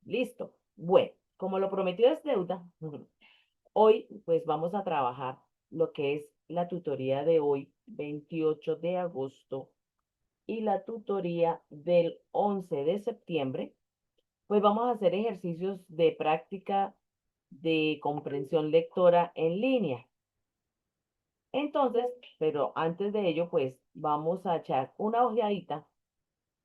Listo. Bueno, como lo prometido es deuda, hoy pues vamos a trabajar lo que es la tutoría de hoy, 28 de agosto, y la tutoría del 11 de septiembre. Pues vamos a hacer ejercicios de práctica de comprensión lectora en línea. Entonces, pero antes de ello, pues vamos a echar una ojeadita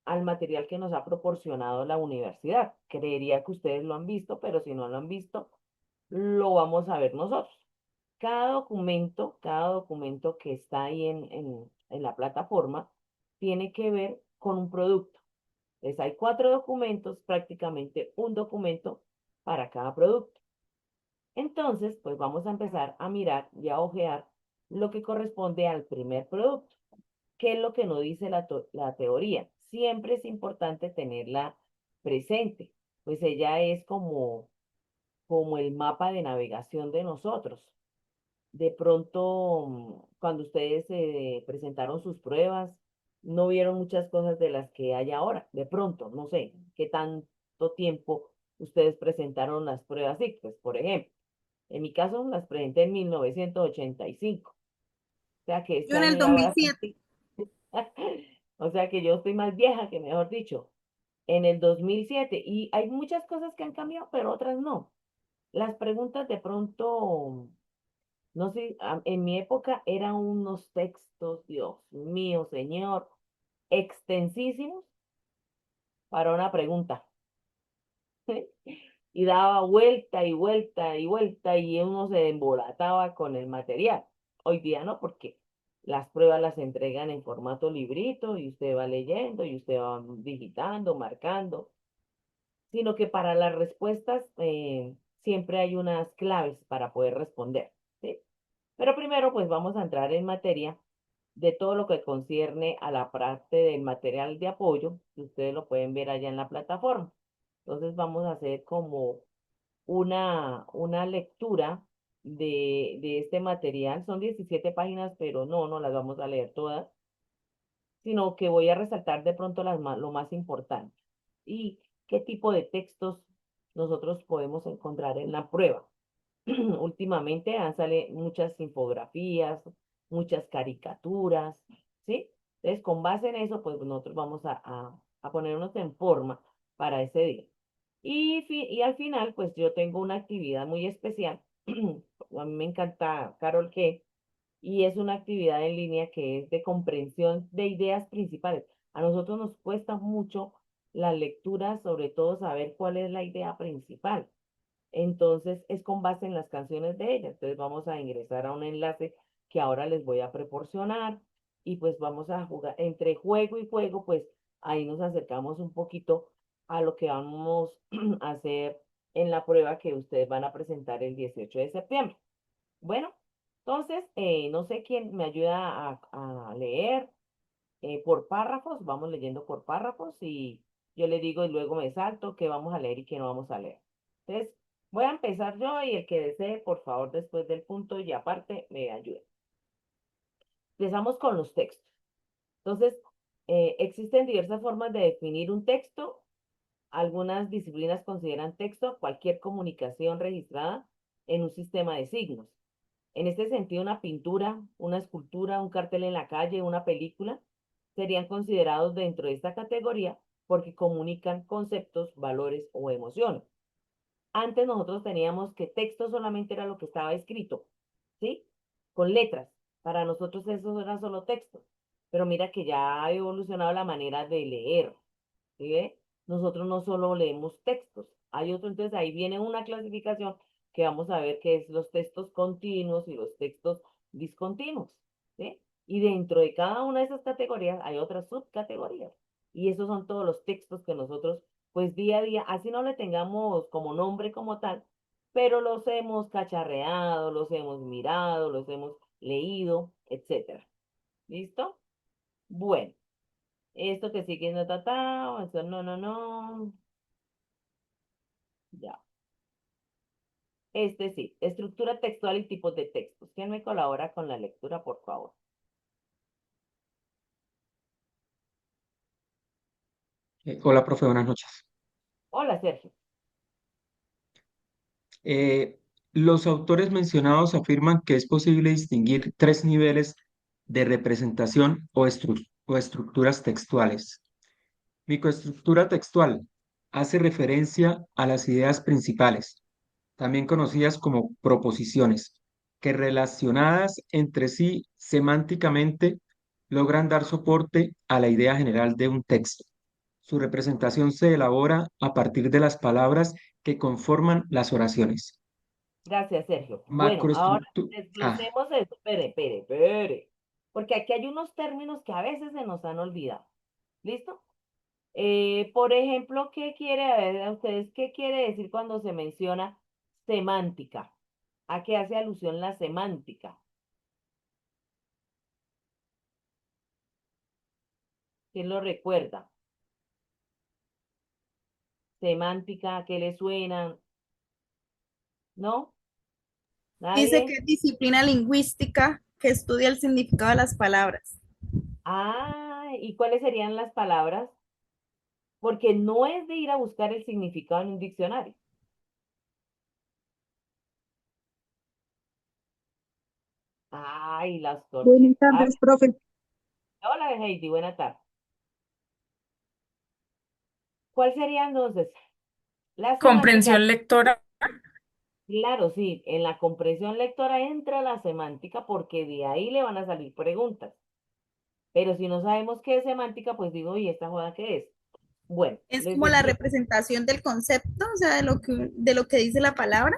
al material que nos ha proporcionado la universidad. Creería que ustedes lo han visto, pero si no lo han visto, lo vamos a ver nosotros. Cada documento que está ahí en la plataforma tiene que ver con un producto. Entonces hay 4 documentos, prácticamente un documento para cada producto. Entonces, pues vamos a empezar a mirar y a ojear lo que corresponde al primer producto. ¿Qué es lo que nos dice la teoría? Siempre es importante tenerla presente, pues ella es como el mapa de navegación de nosotros. De pronto, cuando ustedes presentaron sus pruebas, no vieron muchas cosas de las que hay ahora. De pronto, no sé qué tanto tiempo ustedes presentaron las pruebas ICFES, por ejemplo. En mi caso, las presenté en 1985. O sea que Yo este en el año dos ya mil va. siete O sea que yo estoy más vieja que, mejor dicho, en el 2007. Y hay muchas cosas que han cambiado, pero otras no. Las preguntas de pronto, no sé, en mi época eran unos textos, Dios mío, señor, extensísimos para una pregunta. Y daba vuelta y vuelta y vuelta y uno se embolataba con el material. Hoy día no, porque las pruebas las entregan en formato librito y usted va leyendo y usted va digitando, marcando, sino que para las respuestas siempre hay unas claves para poder responder, ¿sí? Pero primero, pues vamos a entrar en materia de todo lo que concierne a la parte del material de apoyo, que ustedes lo pueden ver allá en la plataforma. Entonces vamos a hacer como una lectura de este material. Son 17 páginas, pero no las vamos a leer todas, sino que voy a resaltar de pronto lo más importante. Y qué tipo de textos nosotros podemos encontrar en la prueba. Últimamente han salido muchas infografías, muchas caricaturas, ¿sí? Entonces, con base en eso, pues nosotros vamos a ponernos en forma para ese día. Y al final, pues yo tengo una actividad muy especial. A mí me encanta Carol G. Y es una actividad en línea que es de comprensión de ideas principales. A nosotros nos cuesta mucho la lectura, sobre todo saber cuál es la idea principal. Entonces, es con base en las canciones de ella. Entonces, vamos a ingresar a un enlace que ahora les voy a proporcionar y pues vamos a jugar entre juego y juego, pues ahí nos acercamos un poquito a lo que vamos a hacer en la prueba que ustedes van a presentar el 18 de septiembre. Bueno, entonces, no sé quién me ayuda a leer por párrafos, vamos leyendo por párrafos y yo le digo y luego me salto qué vamos a leer y qué no vamos a leer. Entonces, voy a empezar yo y el que desee, por favor, después del punto y aparte, me ayude. Empezamos con los textos. Entonces, existen diversas formas de definir un texto. Algunas disciplinas consideran texto cualquier comunicación registrada en un sistema de signos. En este sentido, una pintura, una escultura, un cartel en la calle, una película, serían considerados dentro de esta categoría porque comunican conceptos, valores o emociones. Antes nosotros teníamos que texto solamente era lo que estaba escrito, ¿sí? Con letras. Para nosotros eso era solo texto. Pero mira que ya ha evolucionado la manera de leer, ¿sí ve? Nosotros no solo leemos textos, hay otro, entonces ahí viene una clasificación que vamos a ver que es los textos continuos y los textos discontinuos, ¿sí? Y dentro de cada una de esas categorías hay otras subcategorías. Y esos son todos los textos que nosotros, pues día a día, así no le tengamos como nombre como tal, pero los hemos cacharreado, los hemos mirado, los hemos leído, etcétera. ¿Listo? Bueno. Esto que sigue no ta, eso no. Ya. Este sí, estructura textual y tipos de textos. ¿Quién me colabora con la lectura, por favor? Hola, profe, buenas noches. Hola, Sergio. Eh, los autores mencionados afirman que es posible distinguir tres niveles de representación o estructuras textuales. Microestructura textual hace referencia a las ideas principales, también conocidas como proposiciones, que relacionadas entre sí semánticamente logran dar soporte a la idea general de un texto. Su representación se elabora a partir de las palabras que conforman las oraciones. Gracias, Sergio. Bueno, ahora Macroestructura. desglosemos eso. Espere. Porque aquí hay unos términos que a veces se nos han olvidado. ¿Listo? Por ejemplo, ¿qué quiere, a ver, a ustedes, qué quiere decir cuando se menciona semántica? ¿A qué hace alusión la semántica? ¿Quién lo recuerda? Semántica, ¿a qué le suena? ¿No? Dice que ¿Nadie? es disciplina lingüística que estudia el significado de las palabras. Ah, ¿y cuáles serían las palabras? Porque no es de ir a buscar el significado en un diccionario. Ay, las corché. Buenas tardes, profe. Hola, Heidi, buena tarde. ¿Cuál sería entonces? La semántica, Comprensión lectora. claro, sí, en la comprensión lectora entra la semántica porque de ahí le van a salir preguntas. Pero si no sabemos qué es semántica, pues digo, ¿y esta joda qué es? Bueno, Es les como la explico. representación del concepto, o sea, de lo que dice la palabra.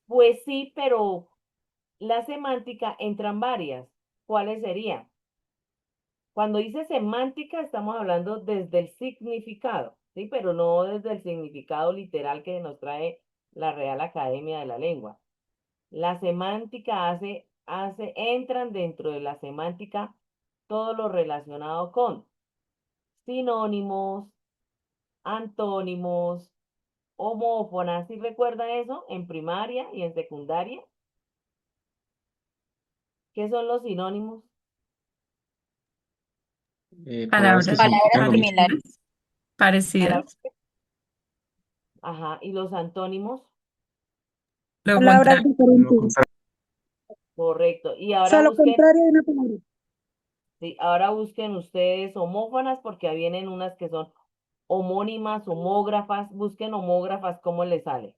Pues sí, pero la semántica entran varias. ¿Cuáles serían? Cuando dice semántica, estamos hablando desde el significado, ¿sí? Pero no desde el significado literal que nos trae la Real Academia de la Lengua. La semántica entran dentro de la semántica todo lo relacionado con sinónimos, antónimos, homófonas. ¿Sí recuerdan eso? En primaria y en secundaria. ¿Qué son los sinónimos? Palabras que Palabras significan Palabras lo mismo. similares. Palabras. parecidas. Ajá. ¿Y los antónimos? Lo Palabras contrario. Lo diferentes. contrario. Correcto. Y O sea, lo contrario de una palabra. sí, ahora busquen ustedes homófonas porque ahí vienen unas que son homónimas, homógrafas. Busquen homógrafas, ¿cómo les sale?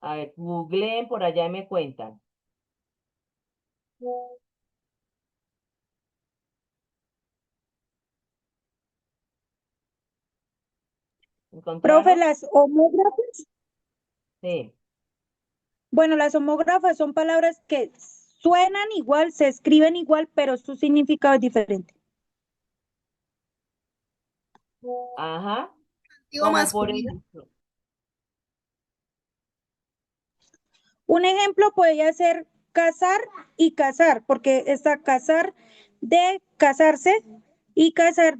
A ver, googleen por allá y me cuentan. Profe, ¿Encontraron? las homógrafas, Sí. bueno, las homógrafas son palabras que suenan igual, se escriben igual, pero su significado es diferente. Ajá. Digo Como por masculino. ejemplo. Un ejemplo podría ser cazar y cazar, porque está cazar de casarse y cazar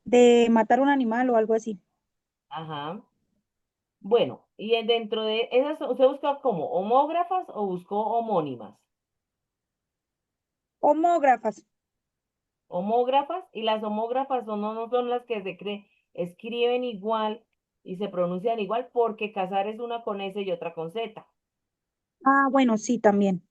de matar un animal o algo así. Ajá. Bueno, y dentro de esas, ¿usted buscó como homógrafas o buscó homónimas? Homógrafas. Homógrafas, y las homógrafas no son las que escriben igual y se pronuncian igual porque casar es una con S y otra con Z. Ah, bueno, sí, también.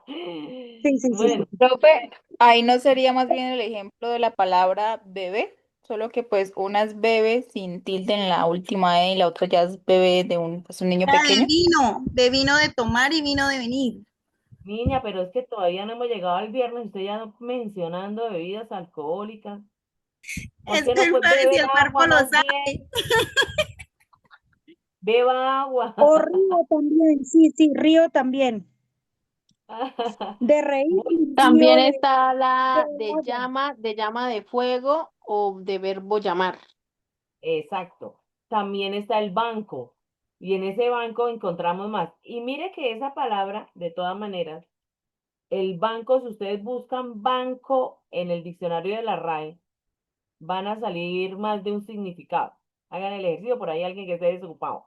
Sí, sí, sí, Bueno, sí. Profe, ahí no sería más bien el ejemplo de la palabra bebé, solo que pues una es bebé sin tilde en la última E y la otra ya es bebé de un niño La pequeño. de vino de tomar y vino de venir. niña, pero es que todavía no hemos llegado al viernes y usted ya no mencionando bebidas alcohólicas. ¿Por Es qué que no el pues jueves bebe y el cuerpo agua lo más bien? sabe. Beba agua. O río también, sí, sí, río también. De reír Bueno, y río También de, está de la agua. de llama de fuego o de verbo llamar. exacto. También está el banco. Y en ese banco encontramos más. Y mire que esa palabra, de todas maneras, el banco, si ustedes buscan banco en el diccionario de la RAE, van a salir más de un significado. Hagan el ejercicio, por ahí alguien que esté desocupado.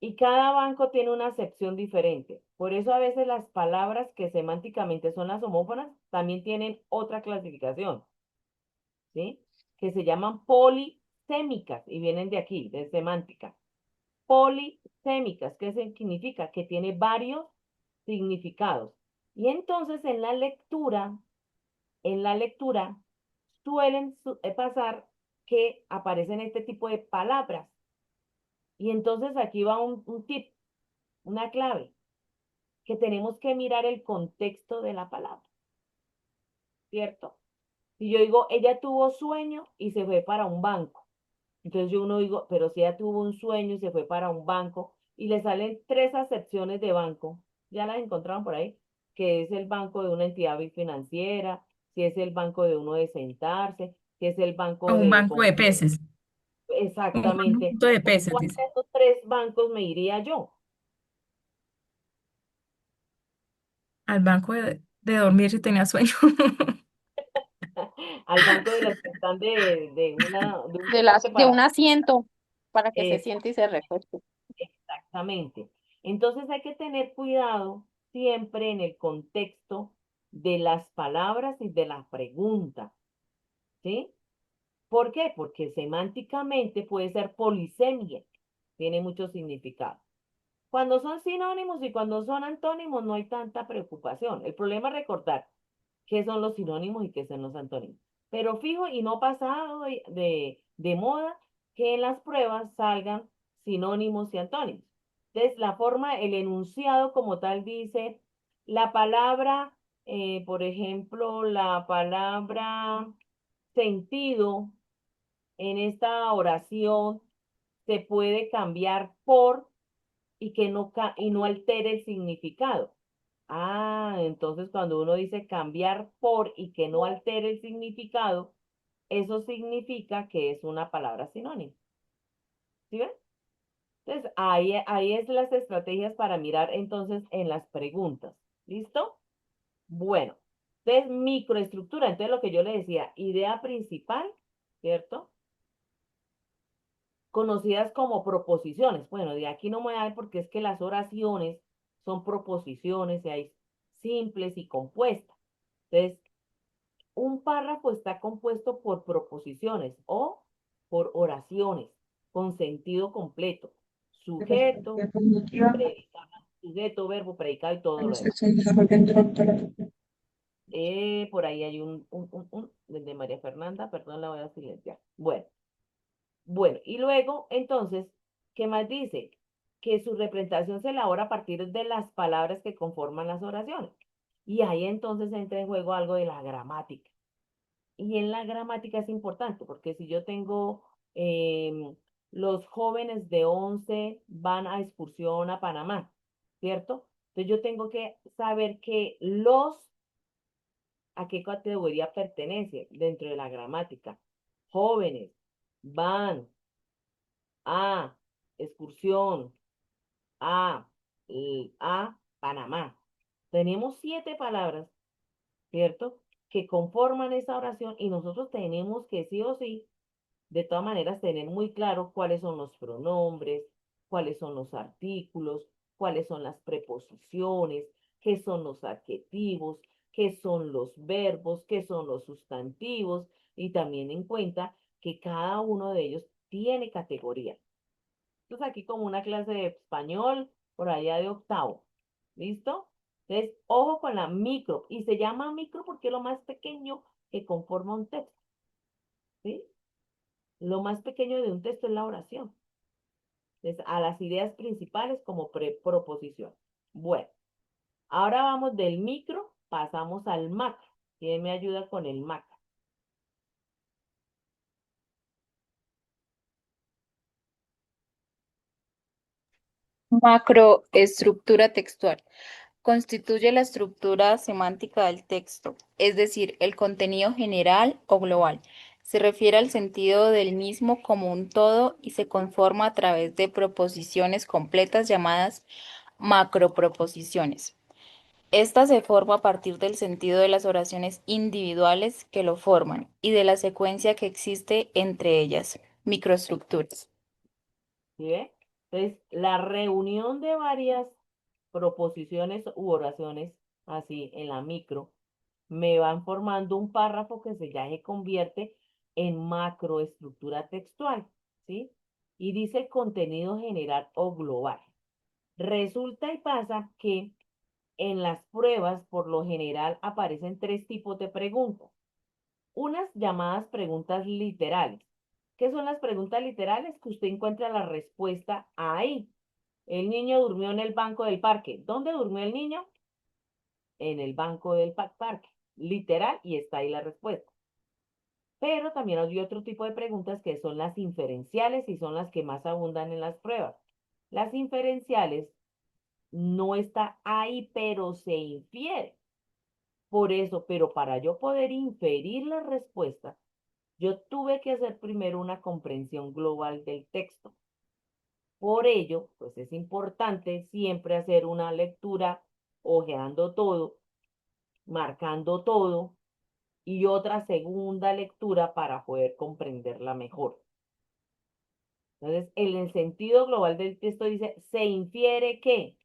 Y cada banco tiene una acepción diferente. Por eso a veces las palabras que semánticamente son las homófonas también tienen otra clasificación, ¿sí? Que se llaman polisémicas y vienen de aquí, de semántica. polisémicas. ¿Qué significa? Que tiene varios significados. Y entonces en la lectura suelen pasar que aparecen este tipo de palabras. Y entonces aquí va un tip, una clave, que tenemos que mirar el contexto de la palabra, ¿cierto? Si yo digo, ella tuvo sueño y se fue para un banco. Entonces yo uno digo, pero si ella tuvo un sueño y se fue para un banco y le salen tres acepciones de banco, ya las encontraron por ahí, que es el banco de una entidad financiera, si es el banco de uno de sentarse, si es el O banco un de banco de comer. peces. Un Exactamente. conjunto de ¿A peces, cuál dice. de esos tres bancos me iría yo? Al banco de dormir si tenía sueño. Al banco de los que están de un De soporte de para... un asiento para que se eh, siente y se recueste. Exactamente. Entonces hay que tener cuidado siempre en el contexto de las palabras y de la pregunta, ¿sí? ¿Por qué? Porque semánticamente puede ser polisemia, tiene mucho significado. Cuando son sinónimos y cuando son antónimos no hay tanta preocupación. El problema es recordar qué son los sinónimos y qué son los antónimos. Pero fijo y no pasado de moda que en las pruebas salgan sinónimos y antónimos. Entonces, la forma, el enunciado como tal dice, la palabra, por ejemplo, la palabra sentido en esta oración se puede cambiar por y no altere el significado. Ah, entonces cuando uno dice cambiar por y que no altere el significado, eso significa que es una palabra sinónima. ¿Sí ven? Entonces, ahí es las estrategias para mirar entonces en las preguntas. ¿Listo? Bueno, entonces microestructura. Entonces lo que yo le decía, idea principal, ¿cierto? Conocidas como proposiciones. Bueno, de aquí no me da porque es que las oraciones son proposiciones y hay simples y compuestas. Entonces, un párrafo está compuesto por proposiciones o por oraciones con sentido completo. Sujeto, predicado, sujeto, verbo, predicado y todo lo demás. Por ahí hay de María Fernanda, perdón, la voy a silenciar. Bueno, y luego, entonces, ¿qué más dice? Que su representación se elabora a partir de las palabras que conforman las oraciones. Y ahí entonces entra en juego algo de la gramática. Y en la gramática es importante, porque si yo tengo los jóvenes de 11 van a excursión a Panamá, ¿cierto? Entonces yo tengo que saber que ¿a qué categoría pertenece dentro de la gramática? Jóvenes van a excursión a Panamá. Tenemos 7 palabras, ¿cierto? Que conforman esa oración y nosotros tenemos que sí o sí, de todas maneras, tener muy claro cuáles son los pronombres, cuáles son los artículos, cuáles son las preposiciones, qué son los adjetivos, qué son los verbos, qué son los sustantivos y también en cuenta que cada uno de ellos tiene categoría. Entonces aquí como una clase de español por allá de octavo. ¿Listo? Entonces, ojo con la micro. Y se llama micro porque es lo más pequeño que conforma un texto. ¿Sí? Lo más pequeño de un texto es la oración. Entonces, a las ideas principales como proposición. Bueno, ahora vamos del micro, pasamos al macro. ¿Quién me ayuda con el macro? Macroestructura textual. Constituye la estructura semántica del texto, es decir, el contenido general o global. Se refiere al sentido del mismo como un todo y se conforma a través de proposiciones completas llamadas macroproposiciones. Esta se forma a partir del sentido de las oraciones individuales que lo forman y de la secuencia que existe entre ellas, microestructuras. ¿Sí ve? Entonces, la reunión de varias proposiciones u oraciones, así en la micro, me van formando un párrafo que ya se convierte en macroestructura textual, ¿sí? y dice contenido general o global. Resulta y pasa que en las pruebas, por lo general, aparecen tres tipos de preguntas. Unas llamadas preguntas literales. ¿Qué son las preguntas literales? Que usted encuentra la respuesta ahí. El niño durmió en el banco del parque. ¿Dónde durmió el niño? En el banco del parque. Literal, y está ahí la respuesta. Pero también hay otro tipo de preguntas que son las inferenciales y son las que más abundan en las pruebas. Las inferenciales no está ahí, pero se infiere. Por eso, pero para yo poder inferir la respuesta, yo tuve que hacer primero una comprensión global del texto. Por ello, pues es importante siempre hacer una lectura, hojeando todo, marcando todo, y otra segunda lectura para poder comprenderla mejor. Entonces, en el sentido global del texto dice, se infiere que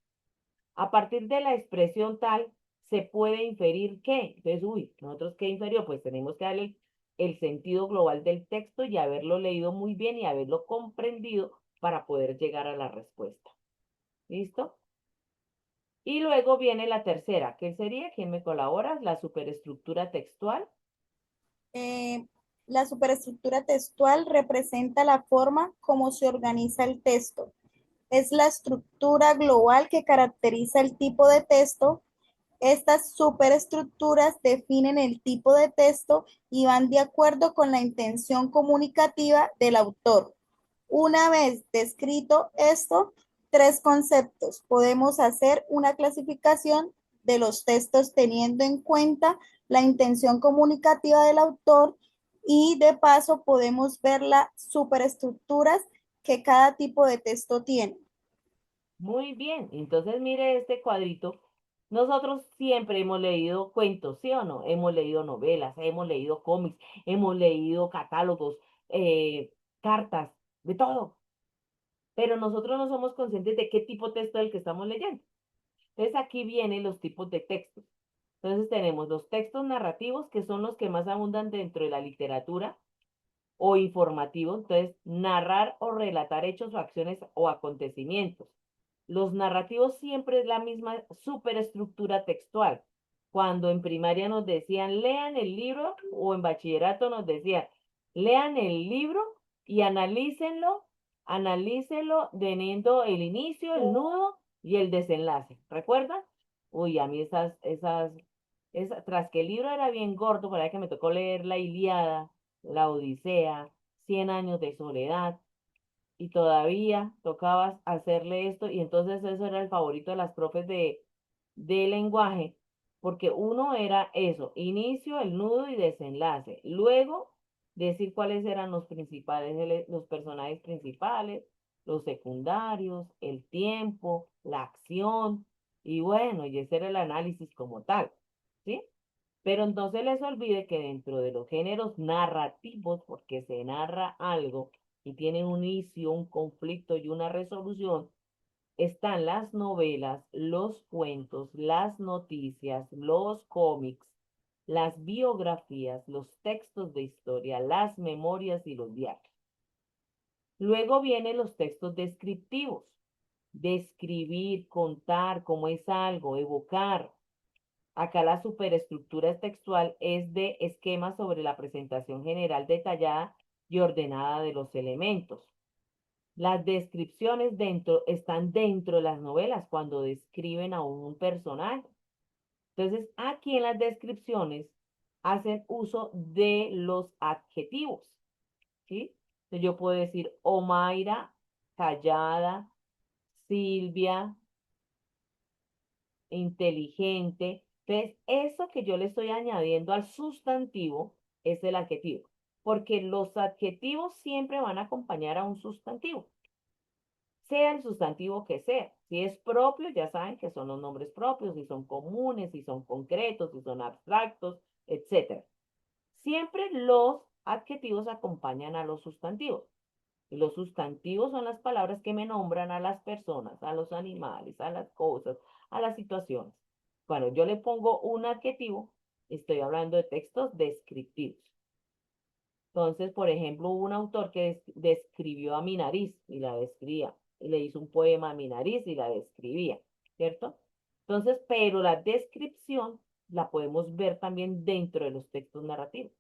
a partir de la expresión tal, se puede inferir que. Entonces, nosotros qué inferió, pues tenemos que darle el sentido global del texto y haberlo leído muy bien y haberlo comprendido para poder llegar a la respuesta. ¿Listo? Y luego viene la tercera, que sería, ¿quién me colabora? La superestructura textual. La superestructura textual representa la forma como se organiza el texto. Es la estructura global que caracteriza el tipo de texto. Estas superestructuras definen el tipo de texto y van de acuerdo con la intención comunicativa del autor. Una vez descrito esto, tres conceptos, podemos hacer una clasificación de los textos teniendo en cuenta la intención comunicativa del autor y de paso podemos ver las superestructuras que cada tipo de texto tiene. Muy bien, entonces mire este cuadrito. Nosotros siempre hemos leído cuentos, ¿sí o no? Hemos leído novelas, hemos leído cómics, hemos leído catálogos, cartas, de todo. Pero nosotros no somos conscientes de qué tipo de texto es el que estamos leyendo. Entonces aquí vienen los tipos de textos. Entonces tenemos los textos narrativos, que son los que más abundan dentro de la literatura, o informativos, entonces narrar o relatar hechos o acciones o acontecimientos. Los narrativos siempre es la misma superestructura textual. Cuando en primaria nos decían lean el libro o en bachillerato nos decían lean el libro y analícenlo teniendo el inicio, el nudo y el desenlace. ¿Recuerdan? Uy, a mí tras que el libro era bien gordo, para que me tocó leer la Ilíada, la Odisea, 100 años de soledad, y todavía tocaba hacerle esto, y entonces eso era el favorito de las profes de lenguaje, porque uno era eso, inicio, el nudo y desenlace. Luego, decir cuáles eran los principales, los personajes principales, los secundarios, el tiempo, la acción, y bueno, y ese era el análisis como tal, ¿sí? Pero no se les olvide que dentro de los géneros narrativos, porque se narra algo y tiene un inicio, un conflicto y una resolución, están las novelas, los cuentos, las noticias, los cómics, las biografías, los textos de historia, las memorias y los diarios. Luego vienen los textos descriptivos. Describir, contar cómo es algo, evocar. Acá la superestructura textual es de esquemas sobre la presentación general detallada y ordenada de los elementos. Las descripciones están dentro de las novelas cuando describen a un personaje. Entonces, aquí en las descripciones hacen uso de los adjetivos, ¿sí? Entonces, yo puedo decir Omaira, callada, Silvia, inteligente. Entonces, eso que yo le estoy añadiendo al sustantivo es el adjetivo, porque los adjetivos siempre van a acompañar a un sustantivo, sea el sustantivo que sea. Si es propio, ya saben que son los nombres propios, si son comunes, si son concretos, si son abstractos, etc. Siempre los adjetivos acompañan a los sustantivos. Y los sustantivos son las palabras que me nombran a las personas, a los animales, a las cosas, a las situaciones. Cuando yo le pongo un adjetivo, estoy hablando de textos descriptivos. Entonces, por ejemplo, hubo un autor que describió a mi nariz y la describía, y le hizo un poema a mi nariz y la describía, ¿cierto? Entonces, pero la descripción la podemos ver también dentro de los textos narrativos.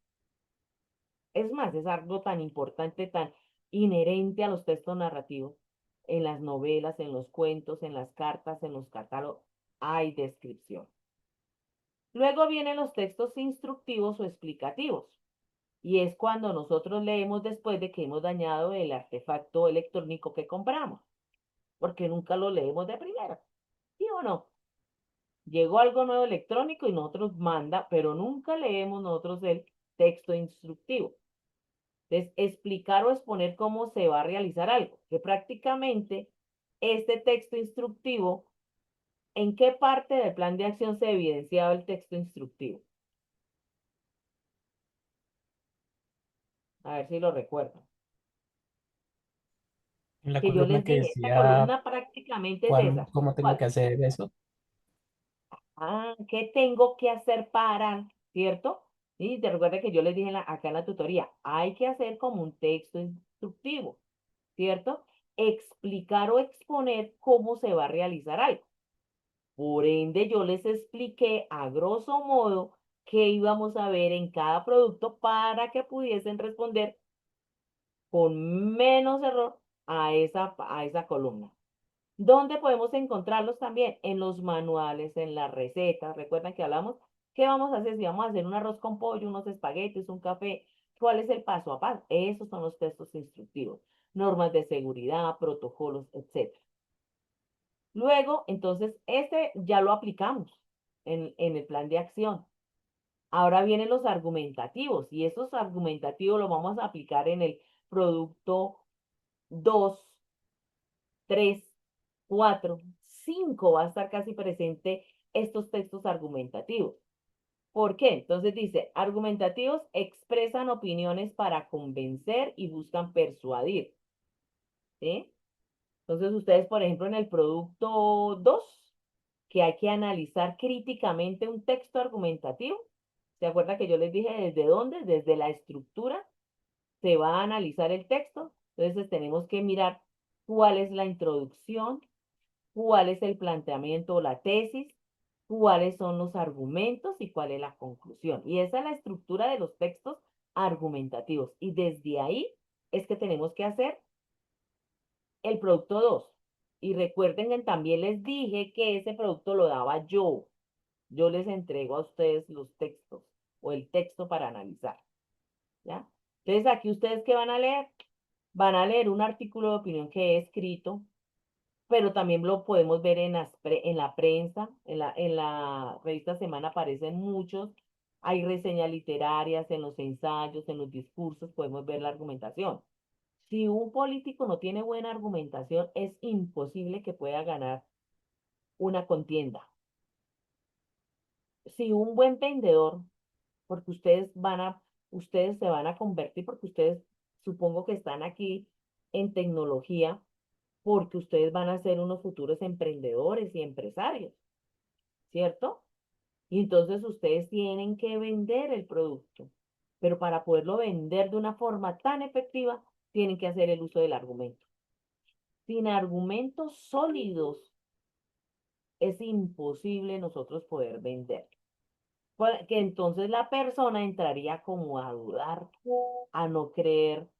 Es más, es algo tan importante, tan inherente a los textos narrativos. En las novelas, en los cuentos, en las cartas, en los catálogos, hay descripción. Luego vienen los textos instructivos o explicativos. Y es cuando nosotros leemos después de que hemos dañado el artefacto electrónico que compramos, porque nunca lo leemos de primera. ¿Sí o no? Llegó algo nuevo electrónico y nosotros manda, pero nunca leemos nosotros el texto instructivo. Entonces, explicar o exponer cómo se va a realizar algo, que prácticamente este texto instructivo, ¿en qué parte del plan de acción se evidenciaba el texto instructivo? A ver si lo recuerdo. En la Que yo columna les que dije, esta decía columna prácticamente es esa. cómo tengo ¿Cuál? que hacer eso. ¿Qué tengo que hacer para, cierto? Y te recuerda que yo les dije acá en la tutoría, hay que hacer como un texto instructivo, ¿cierto? Explicar o exponer cómo se va a realizar algo. Por ende, yo les expliqué a grosso modo qué íbamos a ver en cada producto para que pudiesen responder con menos error a esa columna. ¿Dónde podemos encontrarlos también? En los manuales, en las recetas. Recuerdan que hablamos, ¿qué vamos a hacer si vamos a hacer un arroz con pollo, unos espaguetis, un café? ¿Cuál es el paso a paso? Esos son los textos instructivos, normas de seguridad, protocolos, etc. Luego, entonces, este ya lo aplicamos en el plan de acción. Ahora vienen los argumentativos y esos argumentativos los vamos a aplicar en el producto 2, 3, 4, 5 va a estar casi presente estos textos argumentativos. ¿Por qué? Entonces dice, argumentativos expresan opiniones para convencer y buscan persuadir. ¿Sí? Entonces ustedes, por ejemplo, en el producto 2, que hay que analizar críticamente un texto argumentativo. ¿Se acuerda que yo les dije desde dónde? Desde la estructura se va a analizar el texto. Entonces tenemos que mirar cuál es la introducción, cuál es el planteamiento o la tesis, cuáles son los argumentos y cuál es la conclusión. Y esa es la estructura de los textos argumentativos. Y desde ahí es que tenemos que hacer el producto 2. Y recuerden que también les dije que ese producto lo daba yo. Yo les entrego a ustedes los textos o el texto para analizar. ¿Ya? Entonces, aquí ustedes, ¿qué van a leer? Van a leer un artículo de opinión que he escrito, pero también lo podemos ver en la prensa, en la revista Semana aparecen muchos, hay reseñas literarias, en los ensayos, en los discursos, podemos ver la argumentación. Si un político no tiene buena argumentación, es imposible que pueda ganar una contienda. Si un buen vendedor, porque ustedes se van a convertir, porque ustedes supongo que están aquí en tecnología, porque ustedes van a ser unos futuros emprendedores y empresarios, ¿cierto? Y entonces ustedes tienen que vender el producto, pero para poderlo vender de una forma tan efectiva, tienen que hacer el uso del argumento. Sin argumentos sólidos, es imposible nosotros poder vender. Que entonces la persona entraría como a dudar, a no creer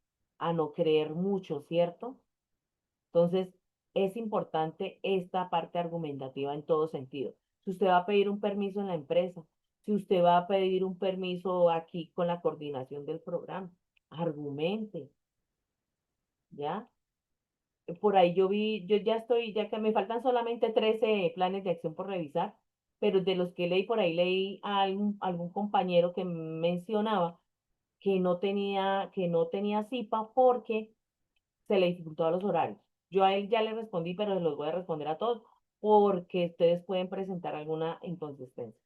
mucho, ¿cierto? Entonces, es importante esta parte argumentativa en todo sentido. Si usted va a pedir un permiso en la empresa, si usted va a pedir un permiso aquí con la coordinación del programa, argumente, ¿ya? Por ahí yo ya estoy, ya que me faltan solamente 13 planes de acción por revisar, pero de los que leí por ahí leí a algún compañero que mencionaba que no tenía CIPA porque se le dificultaba los horarios. Yo a él ya le respondí, pero se los voy a responder a todos porque ustedes pueden presentar alguna inconsistencia.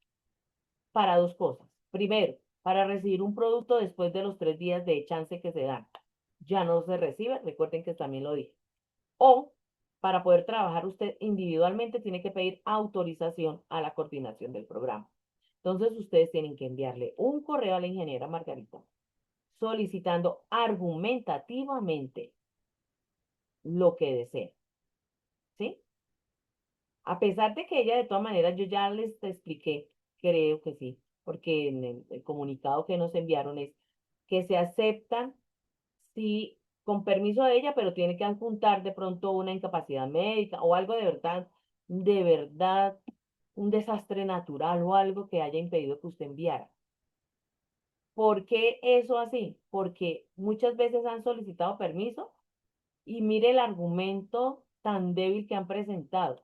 Para dos cosas. Primero, para recibir un producto después de los 3 días de chance que se dan. Ya no se recibe, recuerden que también lo dije. O para poder trabajar usted individualmente tiene que pedir autorización a la coordinación del programa. Entonces ustedes tienen que enviarle un correo a la ingeniera Margarita solicitando argumentativamente lo que desea, ¿sí? A pesar de que ella, de todas maneras, yo ya les expliqué, creo que sí, porque en el comunicado que nos enviaron es que se aceptan, sí, con permiso de ella, pero tiene que adjuntar de pronto una incapacidad médica o algo de verdad, un desastre natural o algo que haya impedido que usted enviara. ¿Por qué eso así? Porque muchas veces han solicitado permiso y mire el argumento tan débil que han presentado,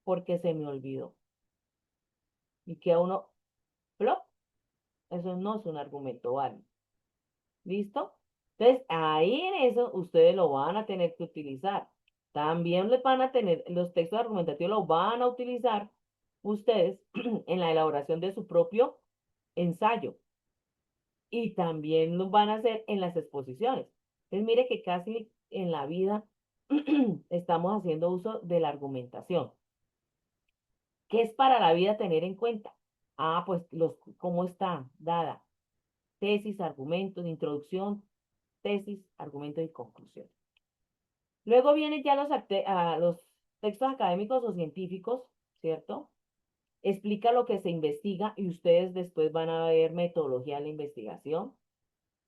porque se me olvidó. Y que a uno, plop, eso no es un argumento válido. ¿Listo? Entonces, ahí en eso ustedes lo van a tener que utilizar. También les van a tener, los textos argumentativos los van a utilizar ustedes en la elaboración de su propio ensayo. Y también lo van a hacer en las exposiciones. Entonces, mire que casi en la vida estamos haciendo uso de la argumentación. ¿Qué es para la vida tener en cuenta? Ah, pues cómo está dada. Tesis, argumentos, introducción, tesis, argumentos y conclusión. Luego vienen ya los textos académicos o científicos, ¿cierto? Explica lo que se investiga y ustedes después van a ver metodología de la investigación.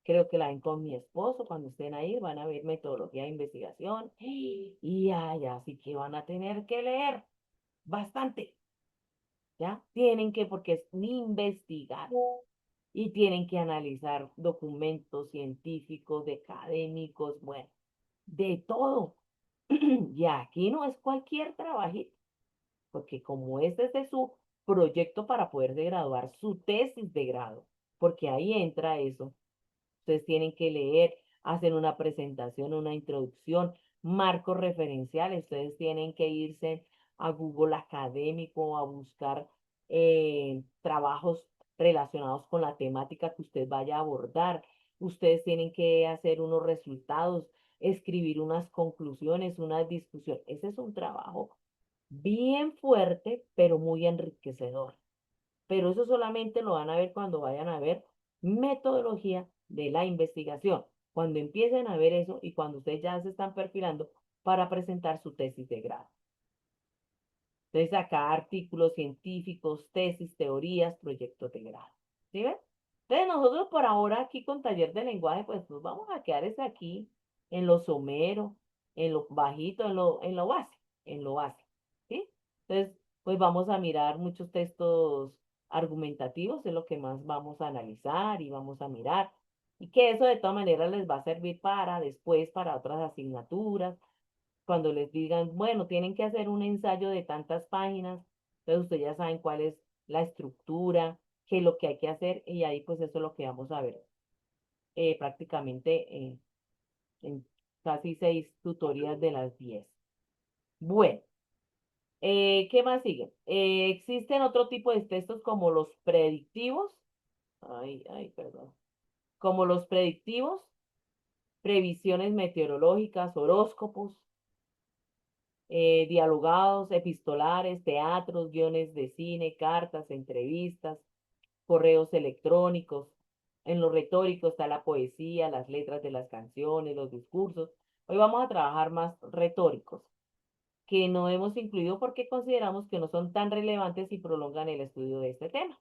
Creo que la ven con mi esposo, cuando estén ahí van a ver metodología de investigación. Y allá sí que van a tener que leer bastante, ¿ya? Tienen que, porque es investigar. Y tienen que analizar documentos científicos, de académicos, bueno, de todo. Y aquí no es cualquier trabajito, porque como este es de su proyecto para poderse graduar, su tesis de grado, porque ahí entra eso. Ustedes tienen que leer, hacer una presentación, una introducción, marcos referenciales. Ustedes tienen que irse a Google Académico a buscar trabajos relacionados con la temática que usted vaya a abordar. Ustedes tienen que hacer unos resultados, escribir unas conclusiones, una discusión. Ese es un trabajo bien fuerte, pero muy enriquecedor. Pero eso solamente lo van a ver cuando vayan a ver metodología de la investigación, cuando empiecen a ver eso y cuando ustedes ya se están perfilando para presentar su tesis de grado. Entonces, acá artículos científicos, tesis, teorías, proyectos de grado. ¿Sí ven? Entonces, nosotros por ahora aquí con taller de lenguaje, pues nos vamos a quedar es aquí en lo somero, en lo bajito, en lo básico, en lo básico. ¿Sí? Entonces, pues vamos a mirar muchos textos argumentativos, es lo que más vamos a analizar y vamos a mirar. Y que eso de todas maneras les va a servir para después, para otras asignaturas, cuando les digan, bueno, tienen que hacer un ensayo de tantas páginas, entonces ustedes ya saben cuál es la estructura, qué es lo que hay que hacer, y ahí pues eso es lo que vamos a ver prácticamente en casi 6 tutorías de las 10. Bueno, ¿qué más sigue? Existen otro tipo de textos como los predictivos, perdón, como los predictivos, previsiones meteorológicas, horóscopos, dialogados, epistolares, teatros, guiones de cine, cartas, entrevistas, correos electrónicos. En lo retórico está la poesía, las letras de las canciones, los discursos. Hoy vamos a trabajar más retóricos, que no hemos incluido porque consideramos que no son tan relevantes y prolongan el estudio de este tema.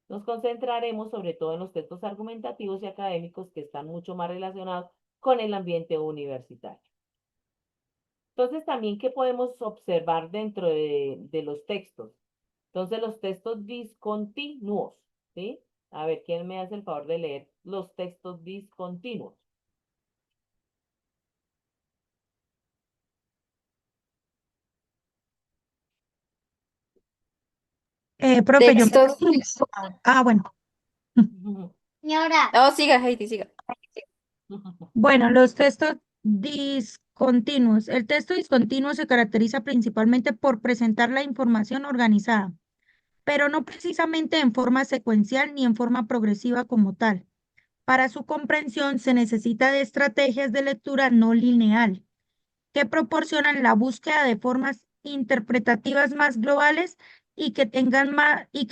Nos concentraremos sobre todo en los textos argumentativos y académicos que están mucho más relacionados con el ambiente universitario. Entonces, también, ¿qué podemos observar dentro de los textos? Entonces, los textos discontinuos, ¿sí? A ver, ¿quién me hace el favor de leer los textos discontinuos? Profe, yo me... Textos. Bueno. No, siga, Heidi, siga. Bueno, los textos discontinuos. El texto discontinuo se caracteriza principalmente por presentar la información organizada, pero no precisamente en forma secuencial ni en forma progresiva como tal. Para su comprensión se necesita de estrategias de lectura no lineal que proporcionan la búsqueda de formas interpretativas más globales y que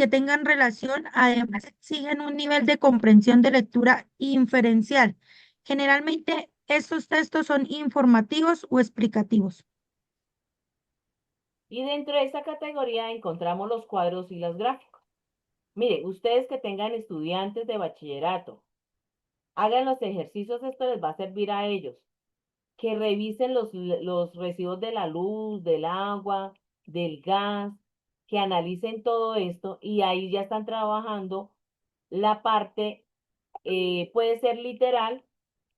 tengan relación, además exigen un nivel de comprensión de lectura inferencial. Generalmente estos textos son informativos o explicativos. Y dentro de esta categoría encontramos los cuadros y los gráficos. Mire, ustedes que tengan estudiantes de bachillerato, hagan los ejercicios, esto les va a servir a ellos. Que revisen los recibos de la luz, del agua, del gas, que analicen todo esto y ahí ya están trabajando la parte, puede ser literal,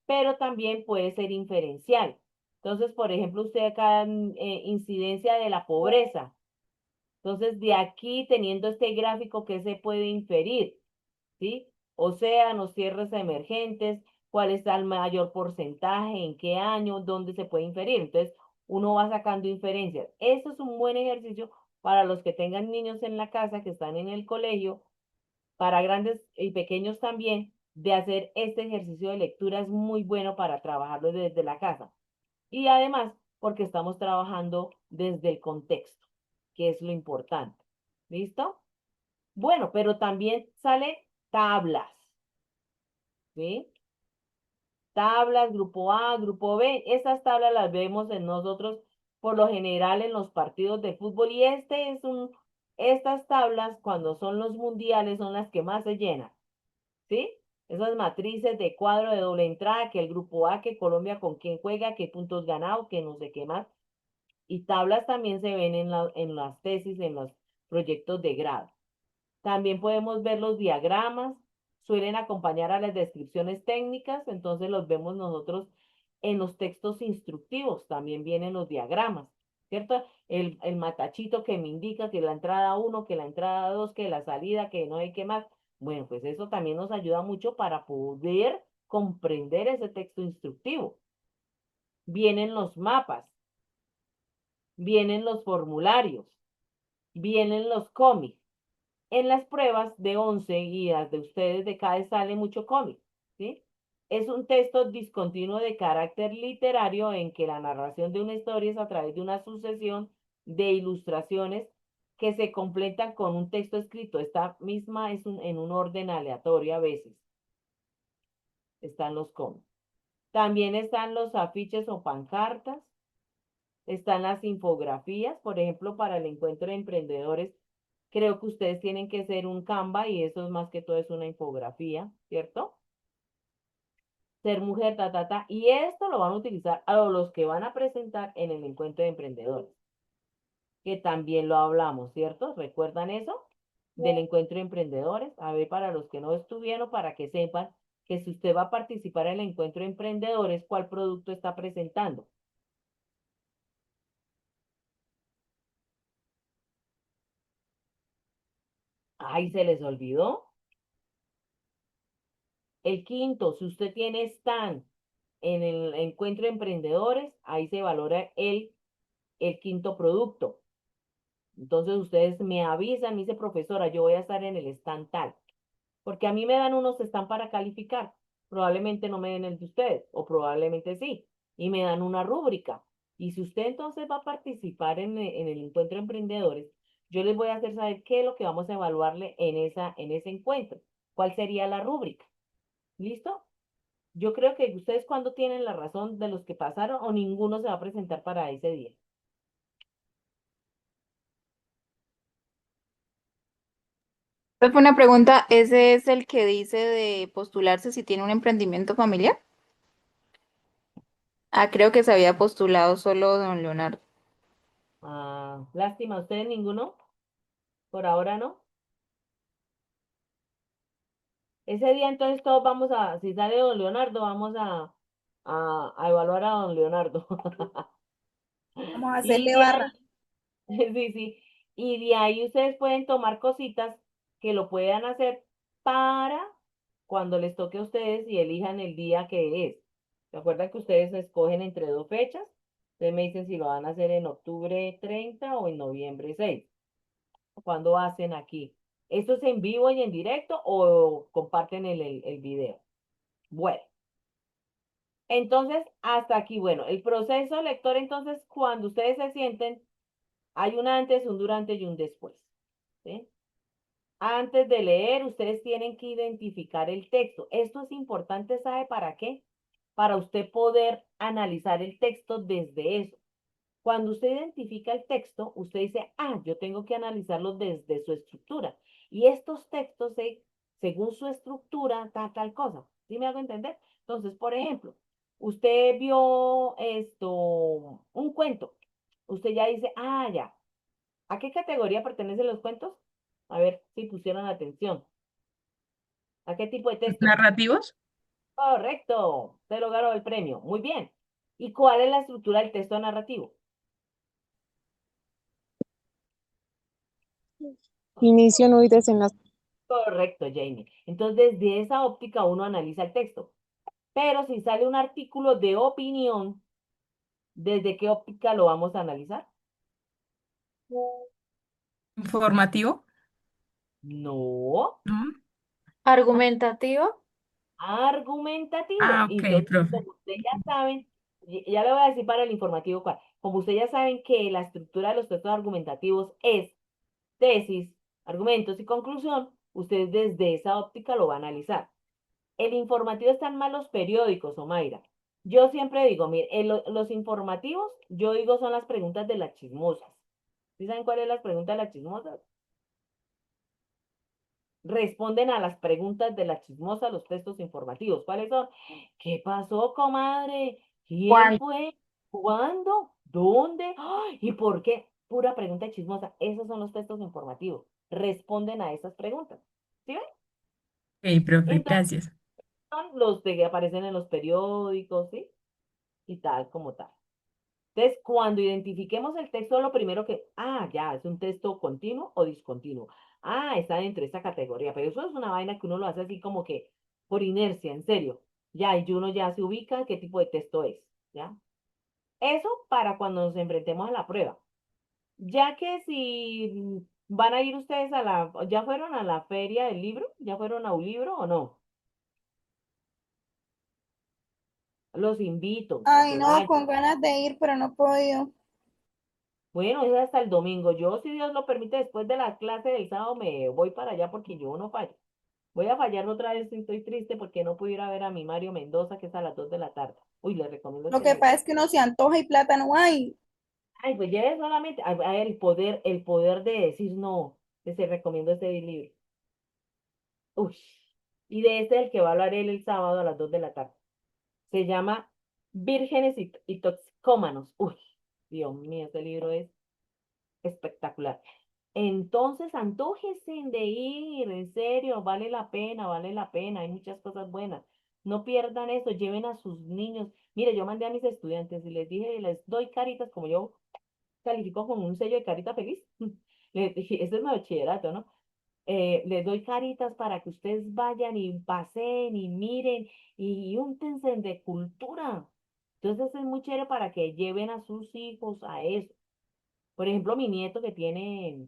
pero también puede ser inferencial. Entonces, por ejemplo, usted acá incidencia de la pobreza. Entonces, de aquí, teniendo este gráfico, ¿qué se puede inferir? ¿Sí? Océanos, tierras emergentes, cuál está el mayor porcentaje, en qué año, dónde se puede inferir. Entonces, uno va sacando inferencias. Eso es un buen ejercicio para los que tengan niños en la casa, que están en el colegio, para grandes y pequeños también, de hacer este ejercicio de lectura es muy bueno para trabajarlo desde la casa. Y además, porque estamos trabajando desde el contexto, que es lo importante. ¿Listo? Bueno, pero también sale tablas, ¿sí? Tablas, grupo A, grupo B. Esas tablas las vemos en nosotros por lo general en los partidos de fútbol y estas tablas cuando son los mundiales son las que más se llenan, ¿sí? Esas matrices de cuadro de doble entrada, que el grupo A, que Colombia con quién juega, qué puntos ganados, que no sé qué más. Y tablas también se ven en las tesis, en los proyectos de grado. También podemos ver los diagramas, suelen acompañar a las descripciones técnicas, entonces los vemos nosotros en los textos instructivos, también vienen los diagramas, ¿cierto? El matachito que me indica que la entrada 1, que la entrada 2, que la salida, que no hay que más. Bueno, pues eso también nos ayuda mucho para poder comprender ese texto instructivo. Vienen los mapas, vienen los formularios, vienen los cómics. En las pruebas de 11 guías de ustedes de CADE sale mucho cómic, ¿sí? Es un texto discontinuo de carácter literario en que la narración de una historia es a través de una sucesión de ilustraciones que se completan con un texto escrito. Esta misma es en un orden aleatorio a veces. Están los cómics. También están los afiches o pancartas. Están las infografías, por ejemplo, para el encuentro de emprendedores. Creo que ustedes tienen que ser un Canva y eso es más que todo es una infografía, ¿cierto? Ser mujer, ta, ta, ta. Y esto lo van a utilizar a los que van a presentar en el encuentro de emprendedores, que también lo hablamos, ¿cierto? ¿Recuerdan eso? Del encuentro de emprendedores. A ver, para los que no estuvieron, para que sepan que si usted va a participar en el encuentro de emprendedores, ¿cuál producto está presentando? Ay, se les olvidó. El quinto, si usted tiene stand en el encuentro de emprendedores, ahí se valora el quinto producto. Entonces ustedes me avisan, me dice profesora, yo voy a estar en el stand tal, porque a mí me dan unos stand para calificar. Probablemente no me den el de ustedes, o probablemente sí, y me dan una rúbrica. Y si usted entonces va a participar en el encuentro de emprendedores, yo les voy a hacer saber qué es lo que vamos a evaluarle en ese encuentro. ¿Cuál sería la rúbrica? ¿Listo? Yo creo que ustedes cuando tienen la razón de los que pasaron o ninguno se va a presentar para ese día. Fue una pregunta, ¿ese es el que dice de postularse si tiene un emprendimiento familiar? Ah, creo que se había postulado solo don Leonardo. Ah, lástima, ustedes ninguno, por ahora no. Ese día entonces todos vamos si sale don Leonardo, vamos a evaluar a don Leonardo. Vamos a Y hacerle de barra. ahí, sí, sí, y de ahí ustedes pueden tomar cositas que lo puedan hacer para cuando les toque a ustedes y elijan el día que es. ¿Se acuerdan que ustedes escogen entre dos fechas? Ustedes me dicen si lo van a hacer en octubre 30 o en noviembre 6. ¿Cuándo hacen aquí? ¿Esto es en vivo y en directo o comparten el video? Bueno, entonces hasta aquí, bueno, el proceso lector, entonces cuando ustedes se sienten, hay un antes, un durante y un después. ¿sí? Antes de leer, ustedes tienen que identificar el texto. Esto es importante, ¿sabe para qué? Para usted poder analizar el texto desde eso. Cuando usted identifica el texto, usted dice, yo tengo que analizarlo desde su estructura. Y estos textos, según su estructura, tal cosa. ¿Sí me hago entender? Entonces, por ejemplo, usted vio un cuento. Usted ya dice, ya. ¿A qué categoría pertenecen los cuentos? A ver si pusieron atención. ¿A qué tipo de texto? ¿Narrativos? Correcto. Se lograron el premio. Muy bien. ¿Y cuál es la estructura del texto narrativo? Inicio, nudo y desenlace. Correcto, Jamie. Entonces, desde esa óptica uno analiza el texto. Pero si sale un artículo de opinión, ¿desde qué óptica lo vamos a analizar? ¿Informativo? No, ¿No? Argumentativo. argumentativo. Ah, ok, Entonces, profe. como ustedes ya saben, ya le voy a decir para el informativo cuál. Como ustedes ya saben que la estructura de los textos argumentativos es tesis, argumentos y conclusión, ustedes desde esa óptica lo van a analizar. El informativo están mal los periódicos, Omaira. Yo siempre digo, mire, los informativos, yo digo, son las preguntas de las chismosas. ¿Sí saben cuáles son las preguntas de las chismosas? Responden a las preguntas de las chismosas los textos informativos. ¿Cuáles son? ¿Qué pasó, comadre? ¿Quién Juan. fue? ¿Cuándo? ¿Dónde? ¿Y por qué? Pura pregunta chismosa. Esos son los textos informativos. Responden a esas preguntas. ¿Sí ven? Ok, profe, Entonces, gracias. son los de que aparecen en los periódicos, ¿sí? Y tal como tal. Entonces, cuando identifiquemos el texto, lo primero que, ya, es un texto continuo o discontinuo. Está dentro de esta categoría, pero eso es una vaina que uno lo hace así como que por inercia, en serio. Ya, y uno ya se ubica qué tipo de texto es, ¿ya? Eso para cuando nos enfrentemos a la prueba. Ya que si van a ir ustedes ¿ya fueron a la feria del libro? ¿Ya fueron a un libro o no? Los invito a Ay, que no, vayan. con ganas de ir, pero no he podido. Bueno, es hasta el domingo. Yo, si Dios lo permite, después de la clase del sábado me voy para allá porque yo no fallo. Voy a fallar otra vez y estoy triste porque no pude ir a ver a mi Mario Mendoza, que es a las 2 de la tarde. Uy, le recomiendo Lo ese que libro. pasa es que uno se antoja y plata no hay. Ay, pues lleve solamente el poder de decir no, que se recomiendo ese libro. Uy, y de este es el que va a hablar él el sábado a las 2 de la tarde. Se llama Vírgenes y Toxicómanos. Uy, Dios mío, ese libro es espectacular. Entonces, antójese de ir, en serio, vale la pena, hay muchas cosas buenas. No pierdan eso, lleven a sus niños. Mire, yo mandé a mis estudiantes y les dije, les doy caritas, como yo califico con un sello de carita feliz. Les dije, eso es mi bachillerato, ¿no? Les doy caritas para que ustedes vayan y paseen y miren y úntense de cultura. Entonces es muy chévere para que lleven a sus hijos a eso. Por ejemplo, mi nieto que tiene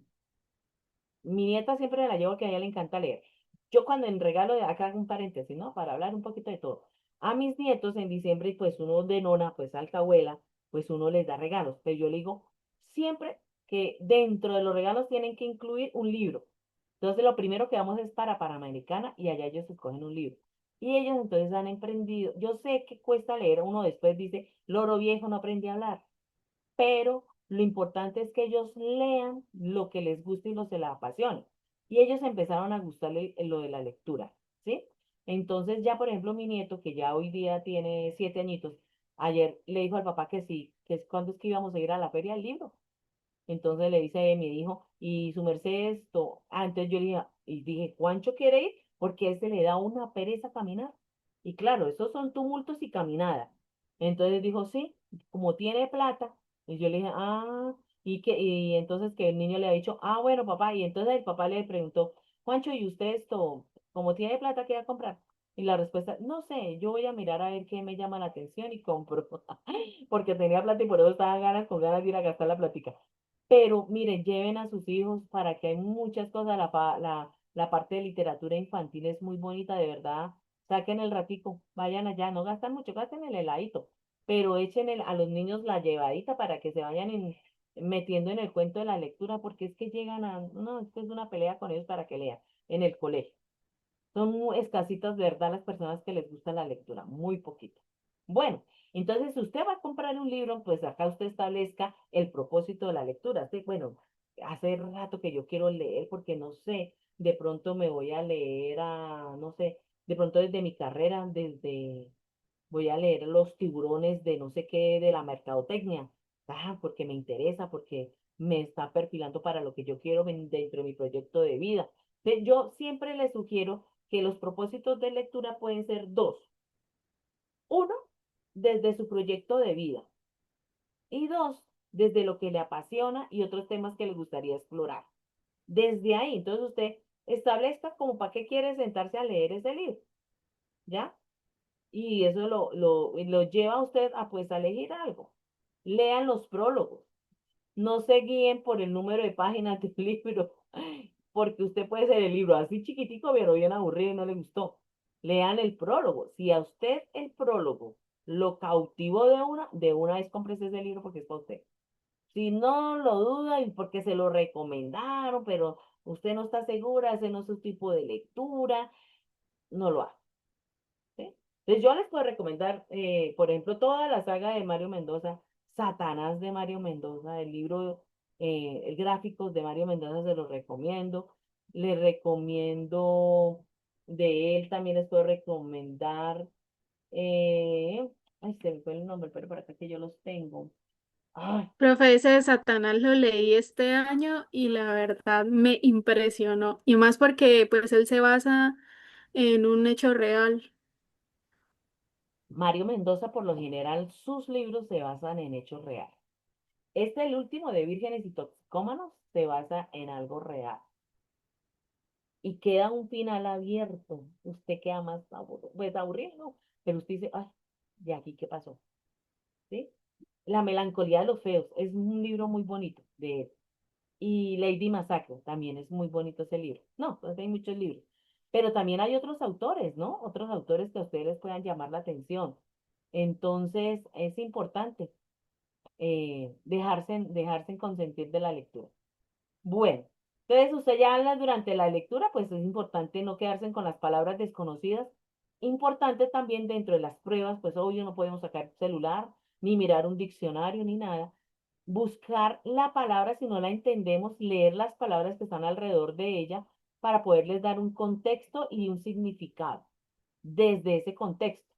mi nieta siempre me la llevo que a ella le encanta leer. Yo cuando en regalo, acá hago un paréntesis, ¿no? Para hablar un poquito de todo. A mis nietos en diciembre, pues uno de nona, pues alta abuela, pues uno les da regalos. Pero yo le digo siempre que dentro de los regalos tienen que incluir un libro. Entonces lo primero que vamos es para Panamericana y allá ellos escogen un libro. Y ellos entonces han emprendido. Yo sé que cuesta leer, uno después dice, loro viejo no aprendí a hablar, pero lo importante es que ellos lean lo que les guste y lo se les apasione. Y ellos empezaron a gustarle lo de la lectura, ¿sí? Entonces ya, por ejemplo, mi nieto, que ya hoy día tiene 7 añitos, ayer le dijo al papá que sí, que es cuando es que íbamos a ir a la feria del libro. Entonces le dice mi hijo, y su merced esto, entonces yo le dije, ¿Juancho quiere ir? Porque él se le da una pereza caminar. Y claro, esos son tumultos y caminada. Entonces dijo, sí, como tiene plata. Y yo le dije, y entonces que el niño le ha dicho, bueno, papá. Y entonces el papá le preguntó, Juancho, ¿y usted esto, como tiene plata, qué va a comprar? Y la respuesta, no sé, yo voy a mirar a ver qué me llama la atención y compro. Porque tenía plata y por eso estaba con ganas de ir a gastar la plática. Pero miren, lleven a sus hijos para que hay muchas cosas. La parte de literatura infantil es muy bonita, de verdad. Saquen el ratico, vayan allá, no gastan mucho, gasten el heladito, pero echen a los niños la llevadita para que se vayan metiendo en el cuento de la lectura, porque es que llegan a, no, es que es una pelea con ellos para que lean en el colegio. Son muy escasitas, de verdad, las personas que les gusta la lectura, muy poquitas. Bueno, entonces, si usted va a comprar un libro, pues acá usted establezca el propósito de la lectura. Sí, bueno, hace rato que yo quiero leer porque no sé, de pronto me voy a leer a, no sé, de pronto desde mi carrera, voy a leer Los tiburones de no sé qué, de la mercadotecnia. Porque me interesa, porque me está perfilando para lo que yo quiero dentro de mi proyecto de vida. Yo siempre les sugiero que los propósitos de lectura pueden ser dos. Uno, desde su proyecto de vida. Y dos, desde lo que le apasiona y otros temas que le gustaría explorar. Desde ahí, entonces usted establezca como para qué quiere sentarse a leer ese libro, ¿ya? Y eso lo lleva a usted a pues a elegir algo. Lean los prólogos. No se guíen por el número de páginas del libro, porque usted puede ser el libro así chiquitico, pero bien aburrido y no le gustó. Lean el prólogo. Si a usted el prólogo lo cautivó de una vez cómprese ese libro porque es para usted. Si no lo duda y porque se lo recomendaron, pero usted no está segura, ese no es su tipo de lectura, no lo haga. ¿Sí? Entonces yo les puedo recomendar, por ejemplo, toda la saga de Mario Mendoza, Satanás de Mario Mendoza, el libro, el gráficos de Mario Mendoza se los recomiendo. Les recomiendo de él, también les puedo recomendar, ay, se me fue el nombre, pero por acá que yo los tengo. Ay, Profe, ese de Satanás lo leí este año y la verdad me impresionó. Y más porque pues él se basa en un hecho real. Mario Mendoza, por lo general, sus libros se basan en hechos reales. El último de Vírgenes y Toxicómanos, se basa en algo real. Y queda un final abierto. Usted queda más aburrido, pues aburrido, ¿no? Pero usted dice, ay, ¿de aquí qué pasó? ¿Sí? La melancolía de los feos es un libro muy bonito de él. Y Lady Massacre también es muy bonito ese libro. No, pues hay muchos libros. Pero también hay otros autores, ¿no? Otros autores que a ustedes puedan llamar la atención. Entonces, es importante dejarse consentir de la lectura. Bueno, entonces usted ya habla durante la lectura, pues es importante no quedarse con las palabras desconocidas. Importante también dentro de las pruebas, pues obvio no podemos sacar celular, ni mirar un diccionario, ni nada. Buscar la palabra, si no la entendemos, leer las palabras que están alrededor de ella para poderles dar un contexto y un significado desde ese contexto.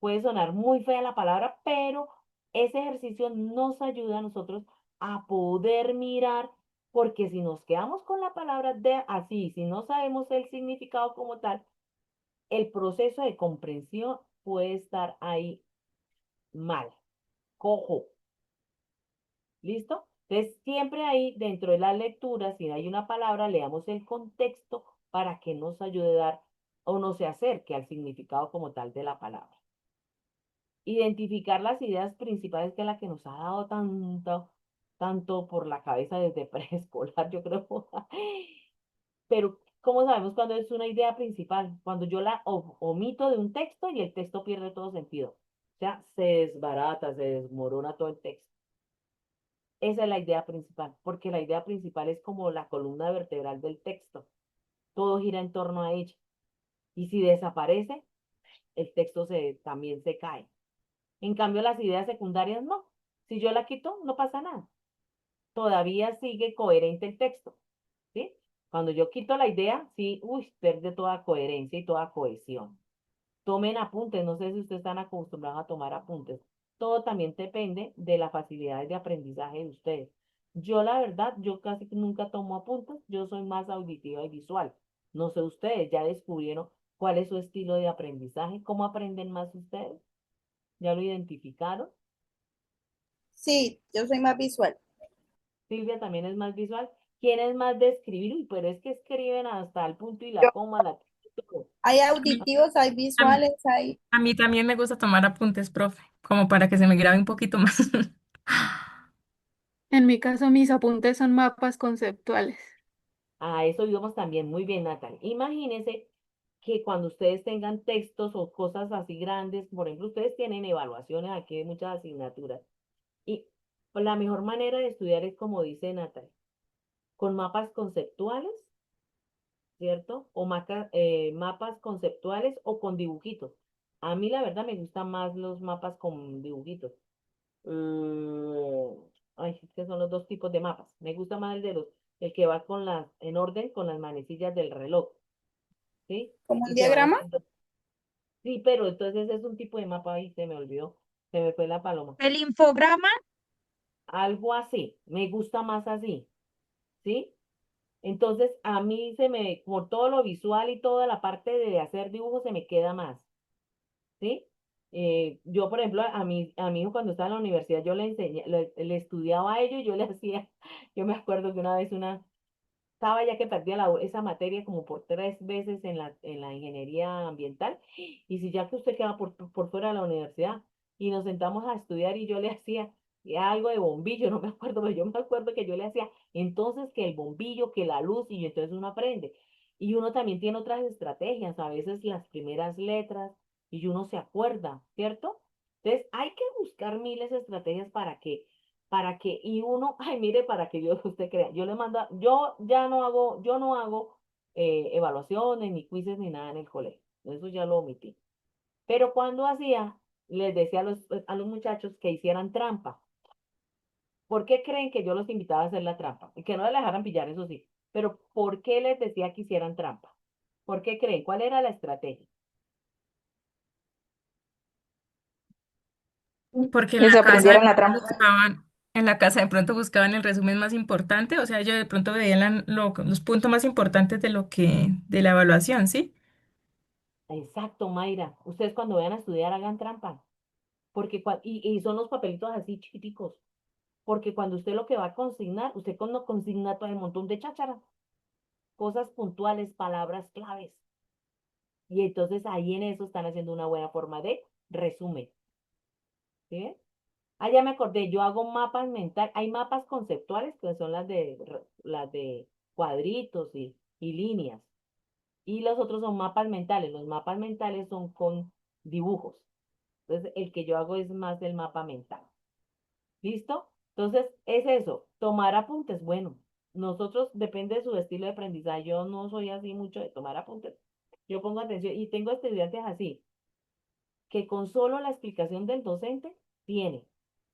Puede sonar muy fea la palabra, pero ese ejercicio nos ayuda a nosotros a poder mirar, porque si nos quedamos con la palabra de así, si no sabemos el significado como tal, el proceso de comprensión puede estar ahí mal, cojo. ¿Listo? Entonces, siempre ahí dentro de la lectura, si hay una palabra, leamos el contexto para que nos ayude a dar o no se acerque al significado como tal de la palabra. Identificar las ideas principales, que es la que nos ha dado tanto por la cabeza desde preescolar, yo creo. Pero, ¿cómo sabemos cuando es una idea principal? Cuando yo la omito de un texto y el texto pierde todo sentido. O sea, se desbarata, se desmorona todo el texto. Esa es la idea principal, porque la idea principal es como la columna vertebral del texto. Todo gira en torno a ella. Y si desaparece, el texto también se cae. En cambio, las ideas secundarias no. Si yo la quito, no pasa nada. Todavía sigue coherente el texto, ¿sí? Cuando yo quito la idea, sí, uy, pierde toda coherencia y toda cohesión. Tomen apuntes, no sé si ustedes están acostumbrados a tomar apuntes. Todo también depende de la facilidad de aprendizaje de ustedes. Yo, la verdad, yo casi nunca tomo apuntes, yo soy más auditiva y visual. No sé ustedes, ¿ya descubrieron cuál es su estilo de aprendizaje? ¿Cómo aprenden más ustedes? ¿Ya lo identificaron? Sí, yo soy más visual. Silvia también es más visual. ¿Quién es más de escribir? Uy, pero es que escriben hasta el punto y Yo- la coma, la todo. Hay A mí, auditivos, hay a mí- visuales, hay... a mí también me gusta tomar apuntes, profe, como para que se me grabe un poquito más. En mi caso, mis apuntes son mapas conceptuales. A eso íbamos también. Muy bien, Natalia. Imagínense que cuando ustedes tengan textos o cosas así grandes, por ejemplo, ustedes tienen evaluaciones aquí de muchas asignaturas. Y Pues la mejor manera de estudiar es como dice Natalia, con mapas conceptuales, ¿cierto? O mapas conceptuales o con dibujitos. A mí la verdad me gustan más los mapas con dibujitos. Mm, ay, es que son los dos tipos de mapas. Me gusta más el que va en orden con las manecillas del reloj, ¿sí? como un Y se van diagrama. haciendo. Sí, pero entonces es un tipo de mapa ahí, se me olvidó. Se me fue la paloma. El infograma, Algo así. Me gusta más así, ¿sí? Entonces, a mí como todo lo visual y toda la parte de hacer dibujos se me queda más, ¿sí? Yo, por ejemplo, a mi hijo cuando estaba en la universidad, yo le enseñé, le estudiaba a ello y yo le hacía, yo me acuerdo que una vez estaba ya que perdía esa materia como por 3 veces en la ingeniería ambiental, y si ya que usted queda por fuera de la universidad, y nos sentamos a estudiar y yo le hacía algo de bombillo, no me acuerdo, pero yo me acuerdo que yo le hacía entonces que el bombillo, que la luz, y entonces uno aprende. Y uno también tiene otras estrategias, a veces las primeras letras, y uno se acuerda, ¿cierto? Entonces hay que buscar miles de estrategias y uno, ay, mire, para que usted crea, yo le mando, yo no hago evaluaciones, ni quizzes, ni nada en el colegio, eso ya lo omití. Pero cuando hacía, les decía a los muchachos que hicieran trampa. ¿Por qué creen que yo los invitaba a hacer la trampa? Y que no les dejaran pillar, eso sí, pero ¿por qué les decía que hicieran trampa? ¿Por qué creen? ¿Cuál era la estrategia? Porque en Que se la casa de aprendieran la pronto trampa. de pronto buscaban el resumen más importante, o sea, ellos de pronto veían los puntos más importantes de la evaluación, ¿sí? Exacto, Mayra. Ustedes cuando vayan a estudiar hagan trampa, porque y son los papelitos así chiquiticos. Porque cuando usted lo que va a consignar, usted cuando consigna todo el montón de cháchara, cosas puntuales, palabras claves. Y entonces ahí en eso están haciendo una buena forma de resumen. ¿Sí? Ah, ya me acordé, yo hago mapas mentales, hay mapas conceptuales que son las de cuadritos y líneas. Y los otros son mapas mentales. Los mapas mentales son con dibujos. Entonces, el que yo hago es más del mapa mental. ¿Listo? Entonces, es eso, tomar apuntes. Bueno, nosotros depende de su estilo de aprendizaje. Yo no soy así mucho de tomar apuntes. Yo pongo atención y tengo estudiantes así, que con solo la explicación del docente tiene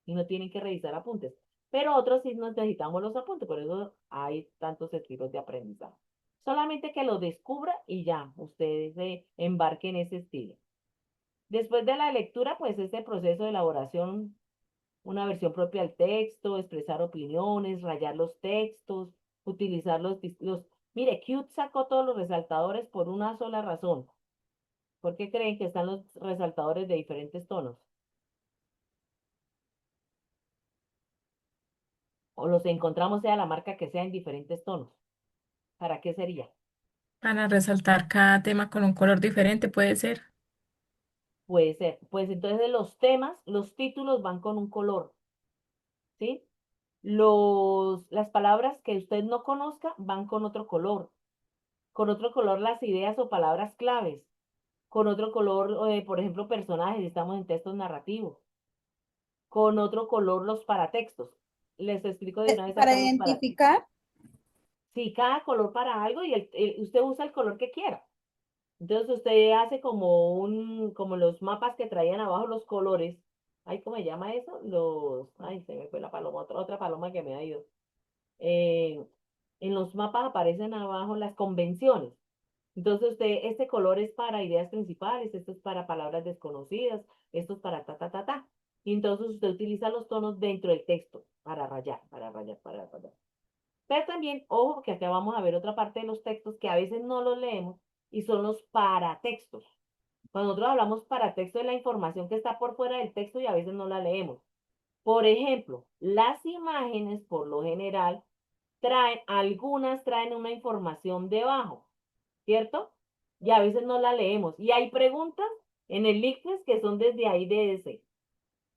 y no tienen que revisar apuntes. Pero otros sí necesitamos los apuntes, por eso hay tantos estilos de aprendizaje. Solamente que lo descubra y ya, ustedes se embarquen en ese estilo. Después de la lectura, pues este proceso de elaboración, una versión propia del texto, expresar opiniones, rayar los textos, utilizar Mire, Qt sacó todos los resaltadores por una sola razón. ¿Por qué creen que están los resaltadores de diferentes tonos? O los encontramos sea la marca que sea en diferentes tonos. ¿Para qué sería? Para resaltar cada tema con un color diferente, puede ser. Puede ser. Pues entonces los temas, los títulos van con un color, ¿sí? Las palabras que usted no conozca van con otro color. Con otro color las ideas o palabras claves. Con otro color, por ejemplo, personajes, estamos en textos narrativos. Con otro color los paratextos. Les explico de una vez Para acá los paratextos. identificar, Sí, cada color para algo y usted usa el color que quiera. Entonces usted hace como los mapas que traían abajo los colores. Ay, ¿cómo se llama eso? Ay, se me fue la paloma, otra paloma que me ha ido. Eh, en los mapas aparecen abajo las convenciones. Entonces este color es para ideas principales, esto es para palabras desconocidas, esto es para ta, ta, ta, ta. Y entonces usted utiliza los tonos dentro del texto para rayar, para rayar, para rayar. Pero también, ojo, que acá vamos a ver otra parte de los textos que a veces no los leemos y son los paratextos. Cuando nosotros hablamos paratexto de la información que está por fuera del texto y a veces no la leemos. Por ejemplo, las imágenes por lo general algunas traen una información debajo, ¿cierto? Y a veces no la leemos. Y hay preguntas en el ICFES que son desde ahí de ese.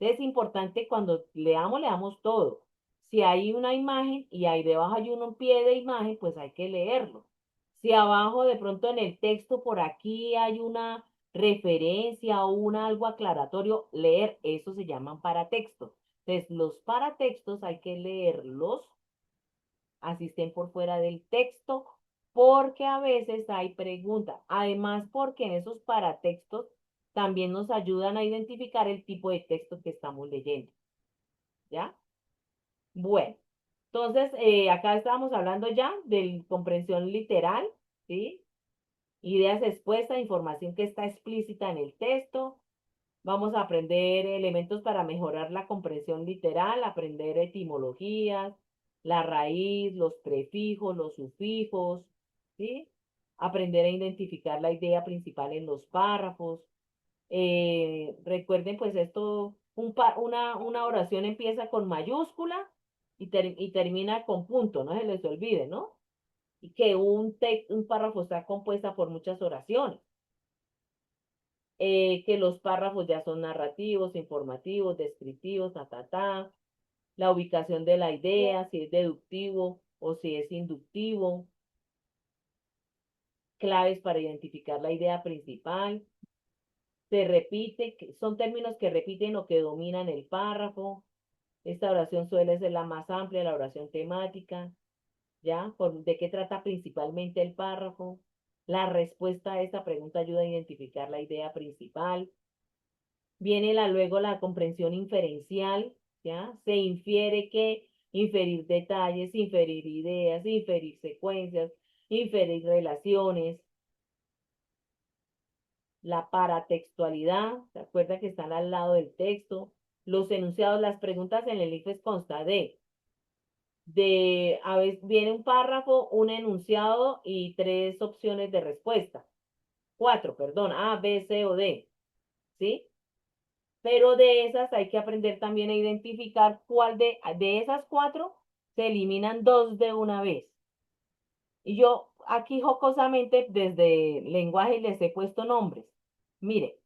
Es importante cuando leamos todo. Si hay una imagen y ahí debajo hay un pie de imagen, pues hay que leerlo. Si abajo de pronto en el texto por aquí hay una referencia o algo aclaratorio, leer, eso se llaman paratextos. Entonces, los paratextos hay que leerlos, así estén por fuera del texto, porque a veces hay preguntas. Además, porque en esos paratextos también nos ayudan a identificar el tipo de texto que estamos leyendo. ¿Ya? Bueno, entonces acá estábamos hablando ya de comprensión literal, ¿sí? Ideas expuestas, información que está explícita en el texto. Vamos a aprender elementos para mejorar la comprensión literal, aprender etimologías, la raíz, los prefijos, los sufijos, ¿sí? Aprender a identificar la idea principal en los párrafos. Recuerden, pues esto, una oración empieza con mayúscula y termina con punto, no se les olvide, ¿no? Y que un párrafo está compuesta por muchas oraciones. Que los párrafos ya son narrativos, informativos, descriptivos, la ubicación de la idea, si es deductivo o si es inductivo, claves para identificar la idea principal, se repite, son términos que repiten o que dominan el párrafo. Esta oración suele ser la más amplia, la oración temática, ¿ya? ¿De qué trata principalmente el párrafo? La respuesta a esta pregunta ayuda a identificar la idea principal. Viene luego la comprensión inferencial, ¿ya? Se infiere que inferir detalles, inferir ideas, inferir secuencias, inferir relaciones. La paratextualidad, ¿se acuerda que están al lado del texto? Los enunciados, las preguntas en el IFES consta a veces viene un párrafo, un enunciado y 3 opciones de respuesta. 4, perdón, A, B, C o D, ¿sí? Pero de esas hay que aprender también a identificar cuál de esas 4 se eliminan 2 de una vez. Y yo aquí jocosamente desde lenguaje les he puesto nombres. Mire,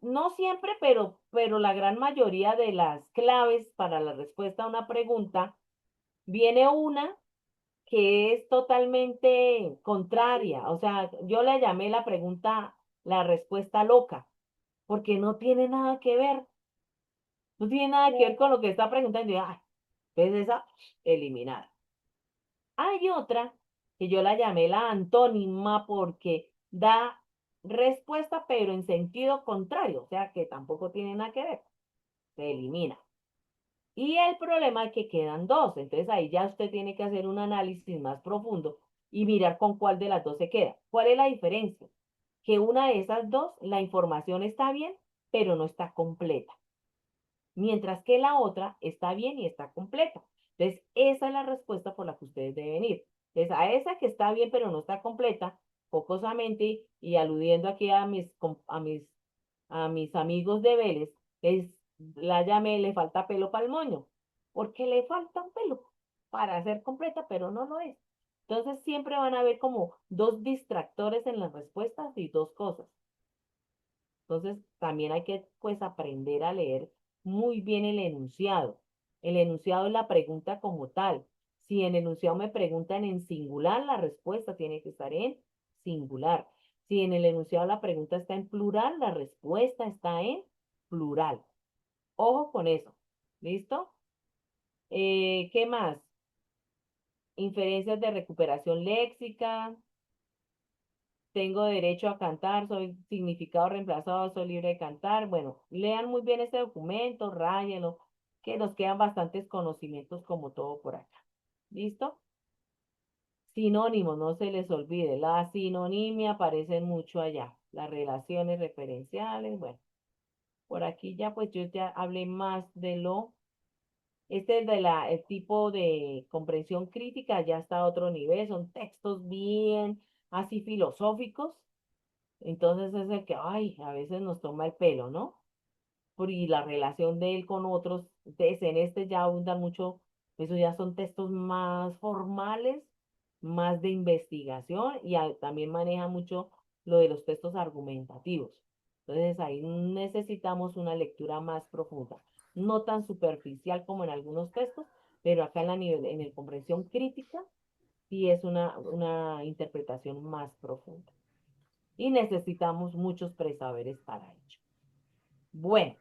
no siempre, pero la gran mayoría de las claves para la respuesta a una pregunta, viene una que es totalmente contraria. O sea, yo le llamé la pregunta, la respuesta loca, porque no tiene nada que ver. No tiene nada que ver con lo que está preguntando. Y, ay, entonces esa, eliminada. Hay otra que yo la llamé la antónima porque da respuesta, pero en sentido contrario, o sea que tampoco tiene nada que ver. Se elimina. Y el problema es que quedan 2, entonces ahí ya usted tiene que hacer un análisis más profundo y mirar con cuál de las 2 se queda. ¿Cuál es la diferencia? Que una de esas 2, la información está bien, pero no está completa. Mientras que la otra está bien y está completa. Entonces, esa es la respuesta por la que ustedes deben ir. Entonces, a esa que está bien pero no está completa, jocosamente y aludiendo aquí a mis amigos de Vélez, la llamé, le falta pelo para el moño, porque le falta un pelo para ser completa, pero no lo es. Entonces, siempre van a haber como 2 distractores en las respuestas y 2 cosas. Entonces, también hay que, pues, aprender a leer muy bien el enunciado. El enunciado es la pregunta como tal. Si en el enunciado me preguntan en singular, la respuesta tiene que estar en singular. Si en el enunciado la pregunta está en plural, la respuesta está en plural. Ojo con eso. ¿Listo? ¿Qué más? Inferencias de recuperación léxica. Tengo derecho a cantar, soy significado reemplazado, soy libre de cantar. Bueno, lean muy bien este documento, ráyenlo, que nos quedan bastantes conocimientos como todo por acá. ¿Listo? Sinónimos, no se les olvide. La sinonimia aparece mucho allá. Las relaciones referenciales, bueno. Por aquí ya, pues yo ya hablé más de este es el tipo de comprensión crítica, ya está a otro nivel, son textos bien así filosóficos. Entonces es el que, ay, a veces nos toma el pelo, ¿no? Y la relación de él con otros, entonces en este ya abundan mucho, eso ya son textos más formales, más de investigación y también maneja mucho lo de los textos argumentativos. Entonces ahí necesitamos una lectura más profunda, no tan superficial como en algunos textos, pero acá en el comprensión crítica sí es una interpretación más profunda y necesitamos muchos presaberes para ello. Bueno,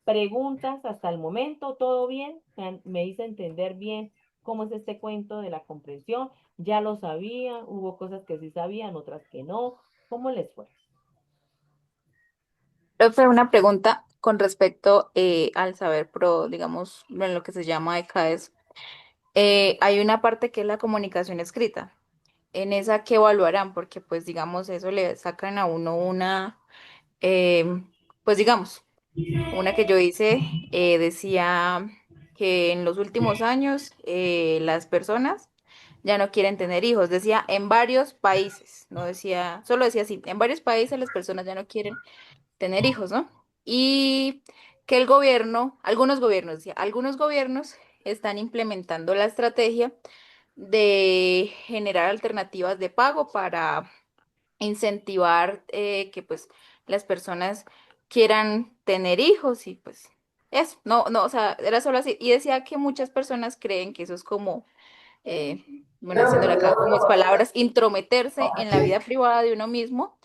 Preguntas hasta el momento, ¿todo bien? Me hice entender bien cómo es este cuento de la comprensión. Ya lo sabía, hubo cosas que sí sabían, otras que no. ¿Cómo les fue? Profe, una pregunta con respecto al saber pro, digamos, en lo que se llama ECAES. Hay una parte que es la comunicación escrita. En esa que evaluarán, porque pues digamos, eso le sacan a uno una, pues digamos, una que yo hice decía que en los últimos años las personas ya no quieren tener hijos. Decía en varios países, no decía, solo decía así, en varios países las personas ya no quieren tener hijos, ¿no? Y que el gobierno, algunos gobiernos, decía, algunos gobiernos están implementando la estrategia de generar alternativas de pago para incentivar que pues las personas quieran tener hijos y pues eso, no, o sea, era solo así. Y decía que muchas personas creen que eso es como, bueno, diciéndole acá con mis palabras, intrometerse en la vida privada de uno mismo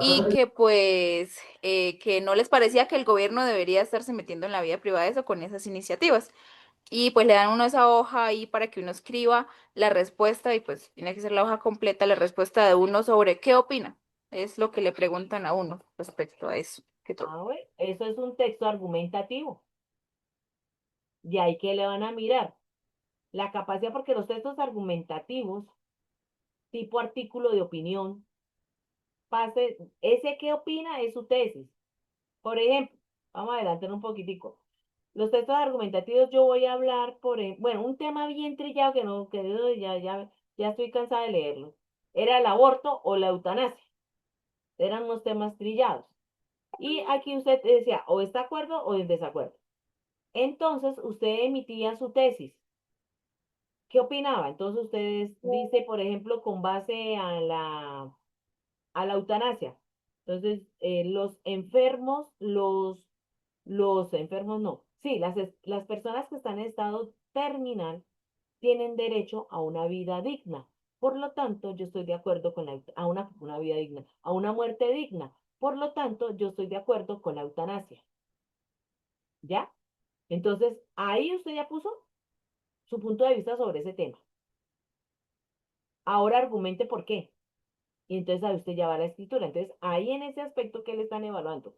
y que pues que no les parecía que el gobierno debería estarse metiendo en la vida privada de eso con esas iniciativas. Y pues le dan uno esa hoja ahí para que uno escriba la respuesta y pues tiene que ser la hoja completa, la respuesta de uno sobre qué opina. Es lo que le preguntan a uno respecto a eso. Que todo. Ah, bueno, eso es un texto argumentativo. Y ahí que le van a mirar la capacidad, porque los textos argumentativos, tipo artículo de opinión, pase, ese que opina es su tesis. Por ejemplo, vamos a adelantar un poquitico. Los textos argumentativos yo voy a hablar bueno, un tema bien trillado que no, que ya estoy cansada de leerlo. Era el aborto o la eutanasia. Eran unos temas trillados. Y aquí usted decía, o está de acuerdo o en desacuerdo. Entonces, usted emitía su tesis. ¿Qué opinaba? Entonces, usted dice, por ejemplo, con base a la eutanasia. Entonces, los enfermos no. Sí, las personas que están en estado terminal tienen derecho a una vida digna. Por lo tanto, yo estoy de acuerdo con a una vida digna, a una muerte digna. Por lo tanto, yo estoy de acuerdo con la eutanasia. ¿Ya? Entonces, ahí usted ya puso su punto de vista sobre ese tema. Ahora argumente por qué. Y entonces ahí usted ya va a la escritura. Entonces, ahí en ese aspecto, ¿qué le están evaluando?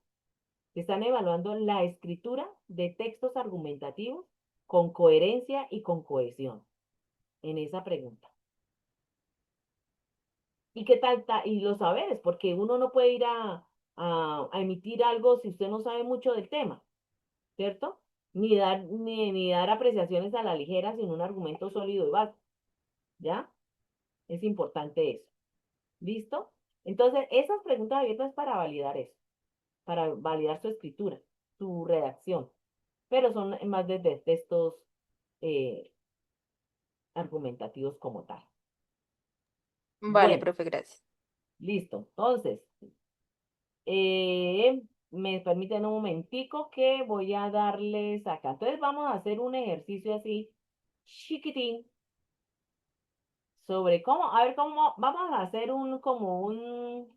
Están evaluando la escritura de textos argumentativos con coherencia y con cohesión en esa pregunta. ¿Y qué tal? Y los saberes, porque uno no puede ir a emitir algo si usted no sabe mucho del tema, ¿cierto? Ni dar apreciaciones a la ligera sin un argumento sólido y básico, ¿ya? Es importante eso. ¿Listo? Entonces, esas preguntas abiertas para validar eso, para validar su escritura, su redacción, pero son más de textos eh, argumentativos como tal. Vale, Bueno, profe, gracias. listo. Entonces, me permiten un momentico que voy a darles acá. Entonces, vamos a hacer un ejercicio así chiquitín sobre a ver cómo, vamos a hacer como un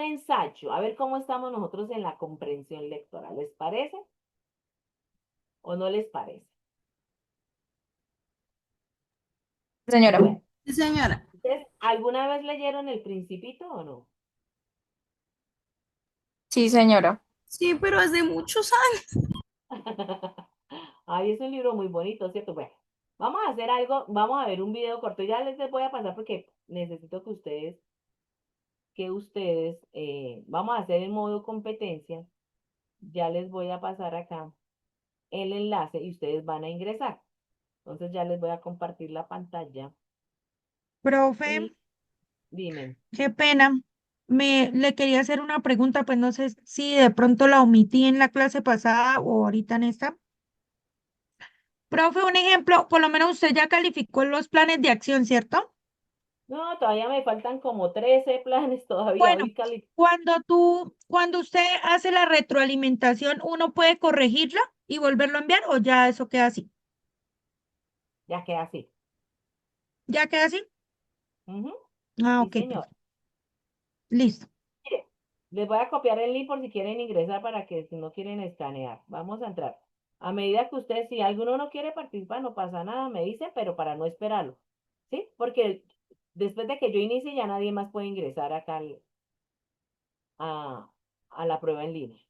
ensayo, a ver cómo estamos nosotros en la comprensión lectora. ¿Les parece o no les parece? Señora. Bueno, Sí, señora. ¿ustedes alguna vez leyeron El Principito o no? Sí, señora. Sí, pero hace muchos años. Ay, es un libro muy bonito, ¿cierto? Bueno, vamos a hacer algo, vamos a ver un video corto. Ya les voy a pasar porque necesito que ustedes, vamos a hacer en modo competencia. Ya les voy a pasar acá el enlace y ustedes van a ingresar. Entonces ya les voy a compartir la pantalla Profe, y dime. qué pena. Le quería hacer una pregunta, pues no sé si de pronto la omití en la clase pasada o ahorita en esta. Profe, un ejemplo, por lo menos usted ya calificó los planes de acción, ¿cierto? No, todavía me faltan como 13 planes todavía. Bueno, cuando usted hace la retroalimentación, ¿uno puede corregirla y volverlo a enviar o ya eso queda así? Ya queda así. ¿Ya queda así? Ujú. Ah, Sí, ok, señor. profe. Listo. Mire, Les voy a copiar el link por si quieren ingresar para que si no quieren escanear. Vamos a entrar. A medida que ustedes, si alguno no quiere participar, no pasa nada, me dicen, pero para no esperarlo. ¿Sí? Porque después de que yo inicie ya nadie más puede ingresar acá a, a la prueba en línea.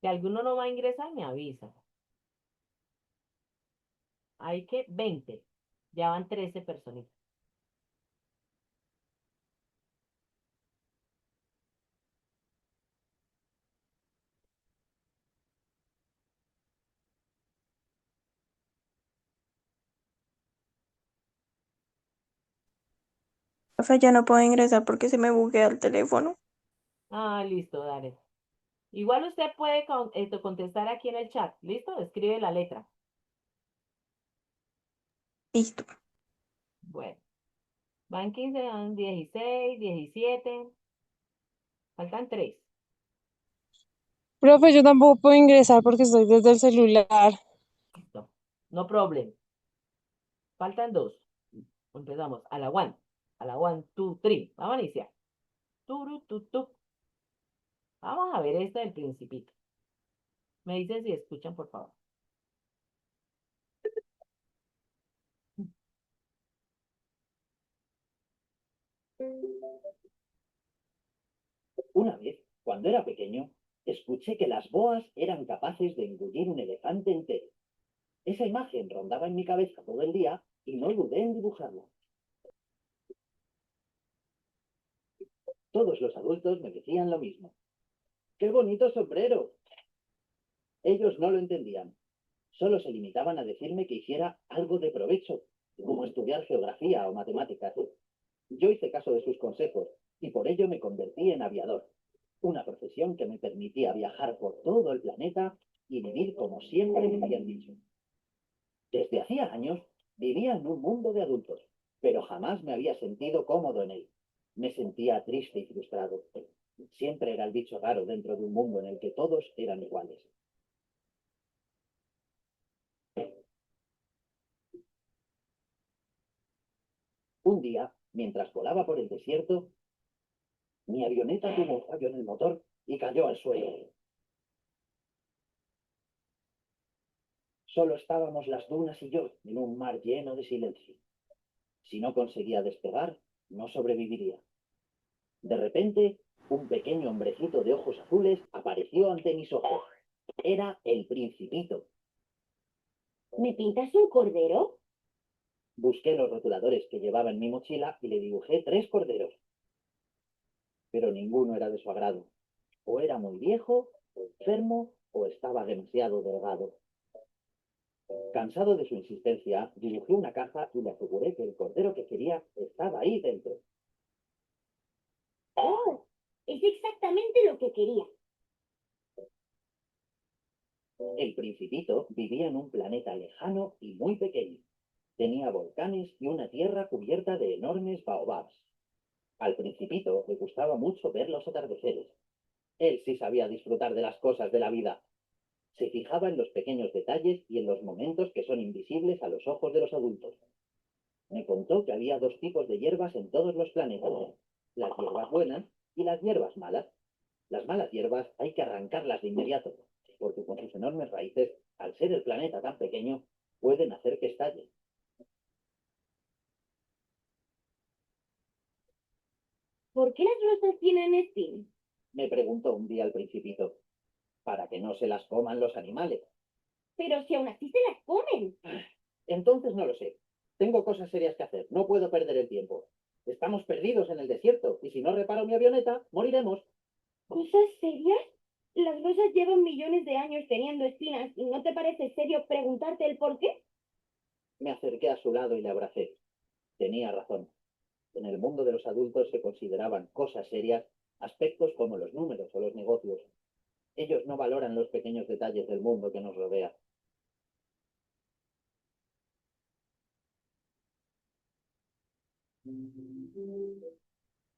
Si alguno no va a ingresar, me avisa. Hay que 20. Ya van 13 personitas. Profe, ya no puedo ingresar porque se me buguea el teléfono. Ah, listo, dale. Igual usted puede contestar aquí en el chat. ¿Listo? Escribe la letra. Listo. Bueno, van 15, van 16, 17. Faltan 3. Profe, yo tampoco puedo ingresar porque estoy desde el celular. Listo. No problem. Faltan 2. Empezamos a la 1. A la 1, 2, 3. Vamos a iniciar. Turu, tu, tu. Vamos a ver esta del principito. Me dicen si escuchan, por favor. Una vez, cuando era pequeño, escuché que las boas eran capaces de engullir un elefante entero. Esa imagen rondaba en mi cabeza todo el día y no dudé en dibujarla. Todos los adultos me decían lo mismo. ¡Qué bonito sombrero! Ellos no lo entendían. Solo se limitaban a decirme que hiciera algo de provecho, como estudiar geografía o matemáticas. Yo hice caso de sus consejos y por ello me convertí en aviador, una profesión que me permitía viajar por todo el planeta y vivir como siempre me habían dicho. Desde hacía años vivía en un mundo de adultos, pero jamás me había sentido cómodo en él. Me sentía triste y frustrado. Siempre era el bicho raro dentro de un mundo en el que todos eran iguales. Un día, mientras volaba por el desierto, mi avioneta tuvo un fallo en el motor y cayó al suelo. Solo estábamos las dunas y yo en un mar lleno de silencio. Si no conseguía despegar, no sobreviviría. De repente, un pequeño hombrecito de ojos azules apareció ante mis ojos. Era el Principito. ¿Me pintas un cordero? Busqué los rotuladores que llevaba en mi mochila y le dibujé 3 corderos. Pero ninguno era de su agrado. O era muy viejo, o enfermo, o estaba demasiado delgado. Cansado de su insistencia, dibujé una caja y le aseguré que el cordero que quería estaba ahí dentro. ¡Oh! Es exactamente lo que quería. El Principito vivía en un planeta lejano y muy pequeño. Tenía volcanes y una tierra cubierta de enormes baobabs. Al Principito le gustaba mucho ver los atardeceres. Él sí sabía disfrutar de las cosas de la vida. Se fijaba en los pequeños detalles y en los momentos que son invisibles a los ojos de los adultos. Me contó que había dos tipos de hierbas en todos los planetas: las hierbas buenas y las hierbas malas. Las malas hierbas hay que arrancarlas de inmediato, porque con sus enormes raíces, al ser el planeta tan pequeño, pueden hacer que estalle. ¿Por qué las rosas tienen espinas? Me preguntó un día el Principito. Para que no se las coman los animales. Pero si aún así se las comen. Entonces no lo sé. Tengo cosas serias que hacer. No puedo perder el tiempo. Estamos perdidos en el desierto y si no reparo mi avioneta, moriremos. ¿Cosas serias? Las rosas llevan millones de años teniendo espinas y ¿no te parece serio preguntarte el por qué? Me acerqué a su lado y le abracé. Tenía razón. En el mundo de los adultos se consideraban cosas serias aspectos como los números o los negocios. Ellos no valoran los pequeños detalles del mundo que nos rodea.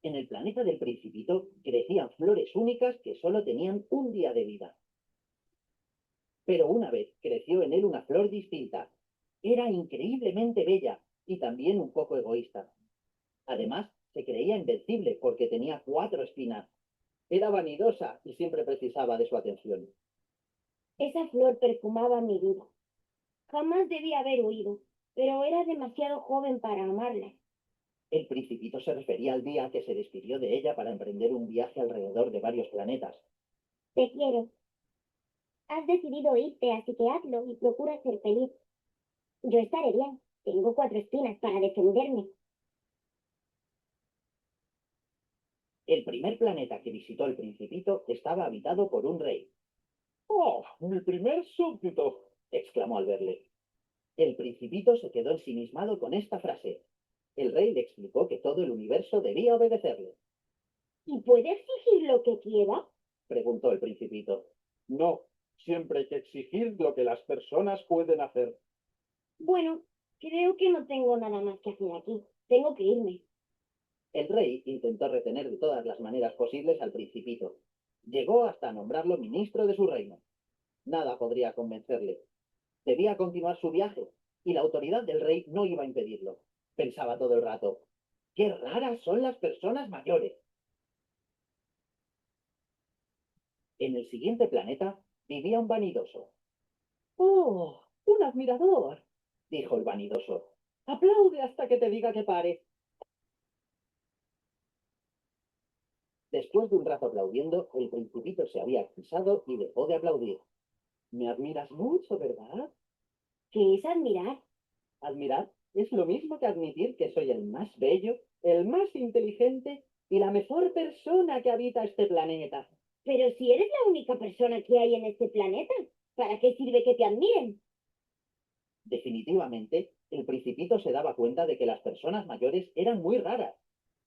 En el planeta del Principito crecían flores únicas que solo tenían un día de vida. Pero una vez creció en él una flor distinta. Era increíblemente bella y también un poco egoísta. Además, se creía invencible porque tenía 4 espinas. Era vanidosa y siempre precisaba de su atención. Esa flor perfumaba mi vida. Jamás debía haber huido, pero era demasiado joven para amarla. El Principito se refería al día que se despidió de ella para emprender un viaje alrededor de varios planetas. Te quiero. Has decidido irte, así que hazlo y procura ser feliz. Yo estaré bien. Tengo 4 espinas para defenderme. El primer planeta que visitó el Principito estaba habitado por un rey. ¡Oh, mi primer súbdito!, exclamó al verle. El Principito se quedó ensimismado con esta frase. El rey le explicó que todo el universo debía obedecerle. ¿Y puede exigir lo que quiera? Preguntó el Principito. No, siempre hay que exigir lo que las personas pueden hacer. Bueno, creo que no tengo nada más que hacer aquí. Tengo que irme. El rey intentó retener de todas las maneras posibles al Principito. Llegó hasta nombrarlo ministro de su reino. Nada podría convencerle. Debía continuar su viaje, y la autoridad del rey no iba a impedirlo. Pensaba todo el rato: ¡qué raras son las personas mayores! En el siguiente planeta vivía un vanidoso. ¡Oh, un admirador!, dijo el vanidoso. ¡Aplaude hasta que te diga que pare! Después de un rato aplaudiendo, el Principito se había cansado y dejó de aplaudir. Me admiras mucho, ¿verdad? ¿Qué es admirar? Admirar es lo mismo que admitir que soy el más bello, el más inteligente y la mejor persona que habita este planeta. Pero si eres la única persona que hay en este planeta, ¿para qué sirve que te admiren? Definitivamente, el Principito se daba cuenta de que las personas mayores eran muy raras.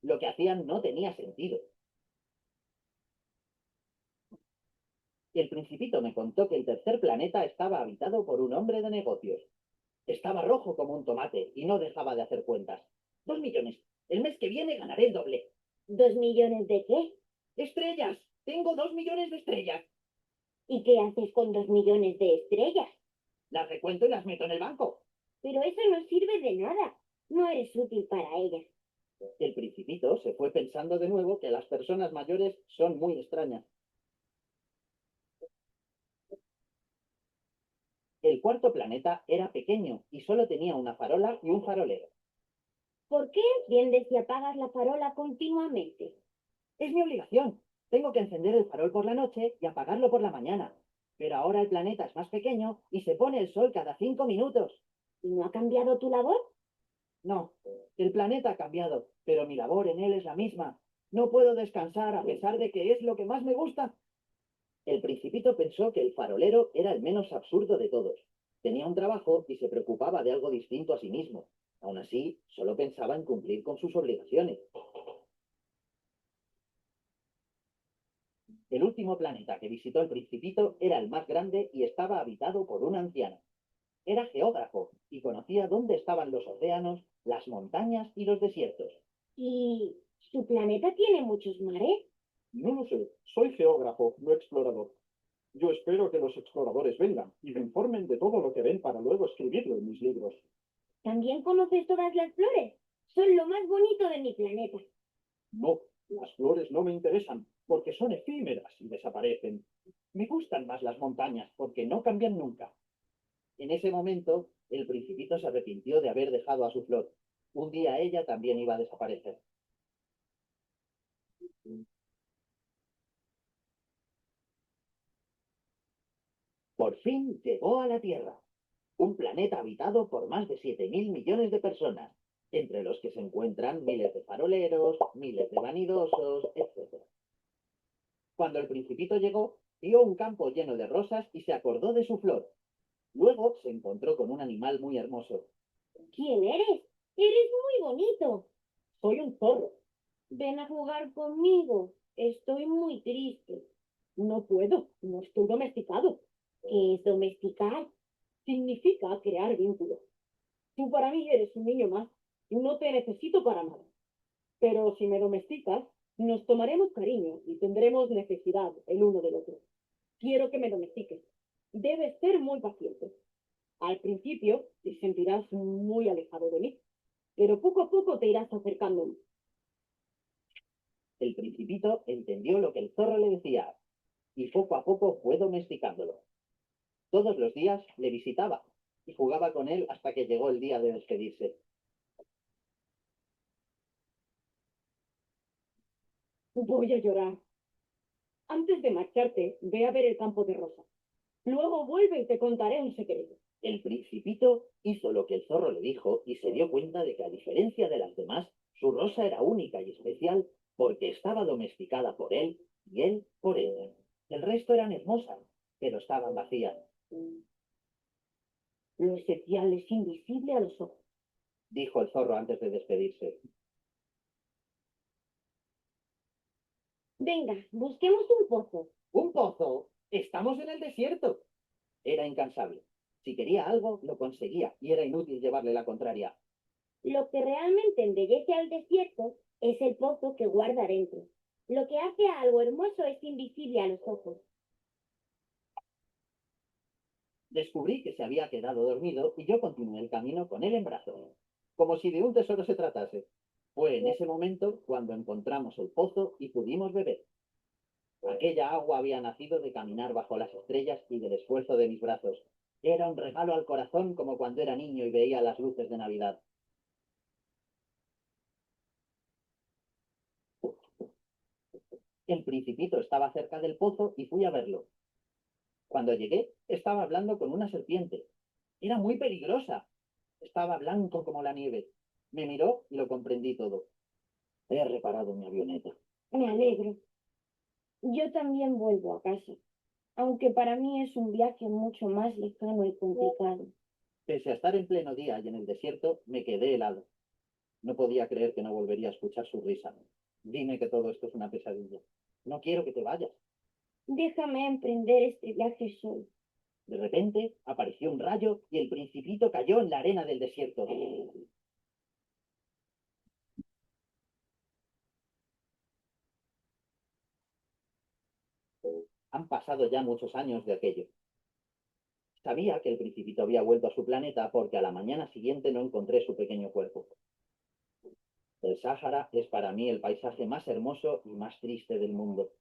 Lo que hacían no tenía sentido. El Principito me contó que el tercer planeta estaba habitado por un hombre de negocios. Estaba rojo como un tomate y no dejaba de hacer cuentas. 2 millones. El mes que viene ganaré el doble. ¿2 millones de qué? ¡Estrellas! Tengo 2 millones de estrellas. ¿Y qué haces con 2 millones de estrellas? Las recuento y las meto en el banco. Pero eso no sirve de nada. No eres útil para ellas. El Principito se fue pensando de nuevo que las personas mayores son muy extrañas. El cuarto planeta era pequeño y solo tenía una farola y un farolero. ¿Por qué enciendes y apagas la farola continuamente? Es mi obligación. Tengo que encender el farol por la noche y apagarlo por la mañana. Pero ahora el planeta es más pequeño y se pone el sol cada 5 minutos. ¿Y no ha cambiado tu labor? No, el planeta ha cambiado, pero mi labor en él es la misma. No puedo descansar a pesar de que es lo que más me gusta. El Principito pensó que el farolero era el menos absurdo de todos. Tenía un trabajo y se preocupaba de algo distinto a sí mismo. Aún así, solo pensaba en cumplir con sus obligaciones. El último planeta que visitó el Principito era el más grande y estaba habitado por un anciano. Era geógrafo y conocía dónde estaban los océanos, las montañas y los desiertos. ¿Y su planeta tiene muchos mares? No lo sé, soy geógrafo, no explorador. Yo espero que los exploradores vengan y me informen de todo lo que ven para luego escribirlo en mis libros. ¿También conoces todas las flores? Son lo más bonito de mi planeta. No, las flores no me interesan porque son efímeras y desaparecen. Me gustan más las montañas porque no cambian nunca. En ese momento, el Principito se arrepintió de haber dejado a su flor. Un día ella también iba a desaparecer. Por fin llegó a la Tierra, un planeta habitado por más de 7.000 millones de personas, entre los que se encuentran miles de faroleros, miles de vanidosos, etc. Cuando el Principito llegó, vio un campo lleno de rosas y se acordó de su flor. Luego se encontró con un animal muy hermoso. ¿Quién eres? Eres muy bonito. Soy un zorro. Ven a jugar conmigo. Estoy muy triste. No puedo, no estoy domesticado. ¿Qué es domesticar? Significa crear vínculos. Tú para mí eres un niño más y no te necesito para nada. Pero si me domesticas, nos tomaremos cariño y tendremos necesidad el uno del otro. Quiero que me domestiques. Debes ser muy paciente. Al principio te sentirás muy alejado de mí, pero poco a poco te irás acercando a mí. El Principito entendió lo que el zorro le decía y poco a poco fue domesticándolo. Todos los días le visitaba y jugaba con él hasta que llegó el día de despedirse. Voy a llorar. Antes de marcharte, ve a ver el campo de rosas. Luego vuelve y te contaré un secreto. El Principito hizo lo que el zorro le dijo y se dio cuenta de que, a diferencia de las demás, su rosa era única y especial porque estaba domesticada por él y él por ella. El resto eran hermosas, pero estaban vacías. Lo esencial es invisible a los ojos, dijo el zorro antes de despedirse. Venga, busquemos un pozo. ¿Un pozo? Estamos en el desierto. Era incansable. Si quería algo, lo conseguía y era inútil llevarle la contraria. Lo que realmente embellece al desierto es el pozo que guarda dentro. Lo que hace a algo hermoso es invisible a los ojos. Descubrí que se había quedado dormido y yo continué el camino con él en brazos, como si de un tesoro se tratase. Fue en ese momento cuando encontramos el pozo y pudimos beber. Aquella agua había nacido de caminar bajo las estrellas y del esfuerzo de mis brazos. Era un regalo al corazón como cuando era niño y veía las luces de Navidad. El Principito estaba cerca del pozo y fui a verlo. Cuando llegué, estaba hablando con una serpiente. Era muy peligrosa. Estaba blanco como la nieve. Me miró y lo comprendí todo. He reparado mi avioneta. Me alegro. Yo también vuelvo a casa, aunque para mí es un viaje mucho más lejano y complicado. Pese a estar en pleno día y en el desierto, me quedé helado. No podía creer que no volvería a escuchar su risa. Dime que todo esto es una pesadilla. No quiero que te vayas. Déjame emprender este viaje solo. De repente apareció un rayo y el Principito cayó en la arena del desierto. Han pasado ya muchos años de aquello. Sabía que el Principito había vuelto a su planeta porque a la mañana siguiente no encontré su pequeño cuerpo. El Sáhara es para mí el paisaje más hermoso y más triste del mundo.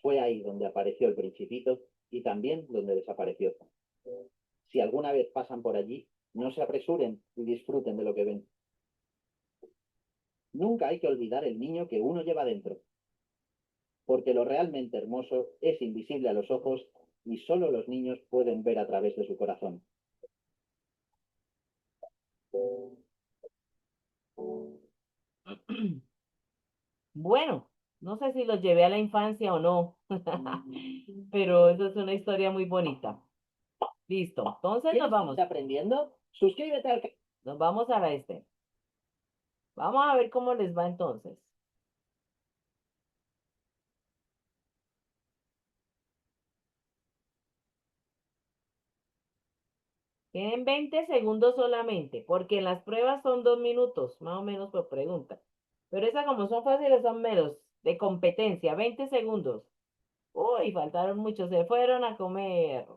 Fue ahí donde apareció el Principito y también donde desapareció. Si alguna vez pasan por allí, no se apresuren y disfruten de lo que ven. Nunca hay que olvidar el niño que uno lleva dentro, porque lo realmente hermoso es invisible a los ojos y solo los niños pueden ver a través de su corazón. Bueno, no sé si los llevé a la infancia o no, pero eso es una historia muy bonita. Listo. Entonces ¿Quieres nos vamos. seguir aprendiendo? Suscríbete al canal. Nos vamos a la este. Vamos a ver cómo les va entonces. Tienen 20 segundos solamente, porque en las pruebas son 2 minutos, más o menos por pregunta. Pero esas como son fáciles, son menos de competencia, 20 segundos. Uy, faltaron muchos, se fueron a comer.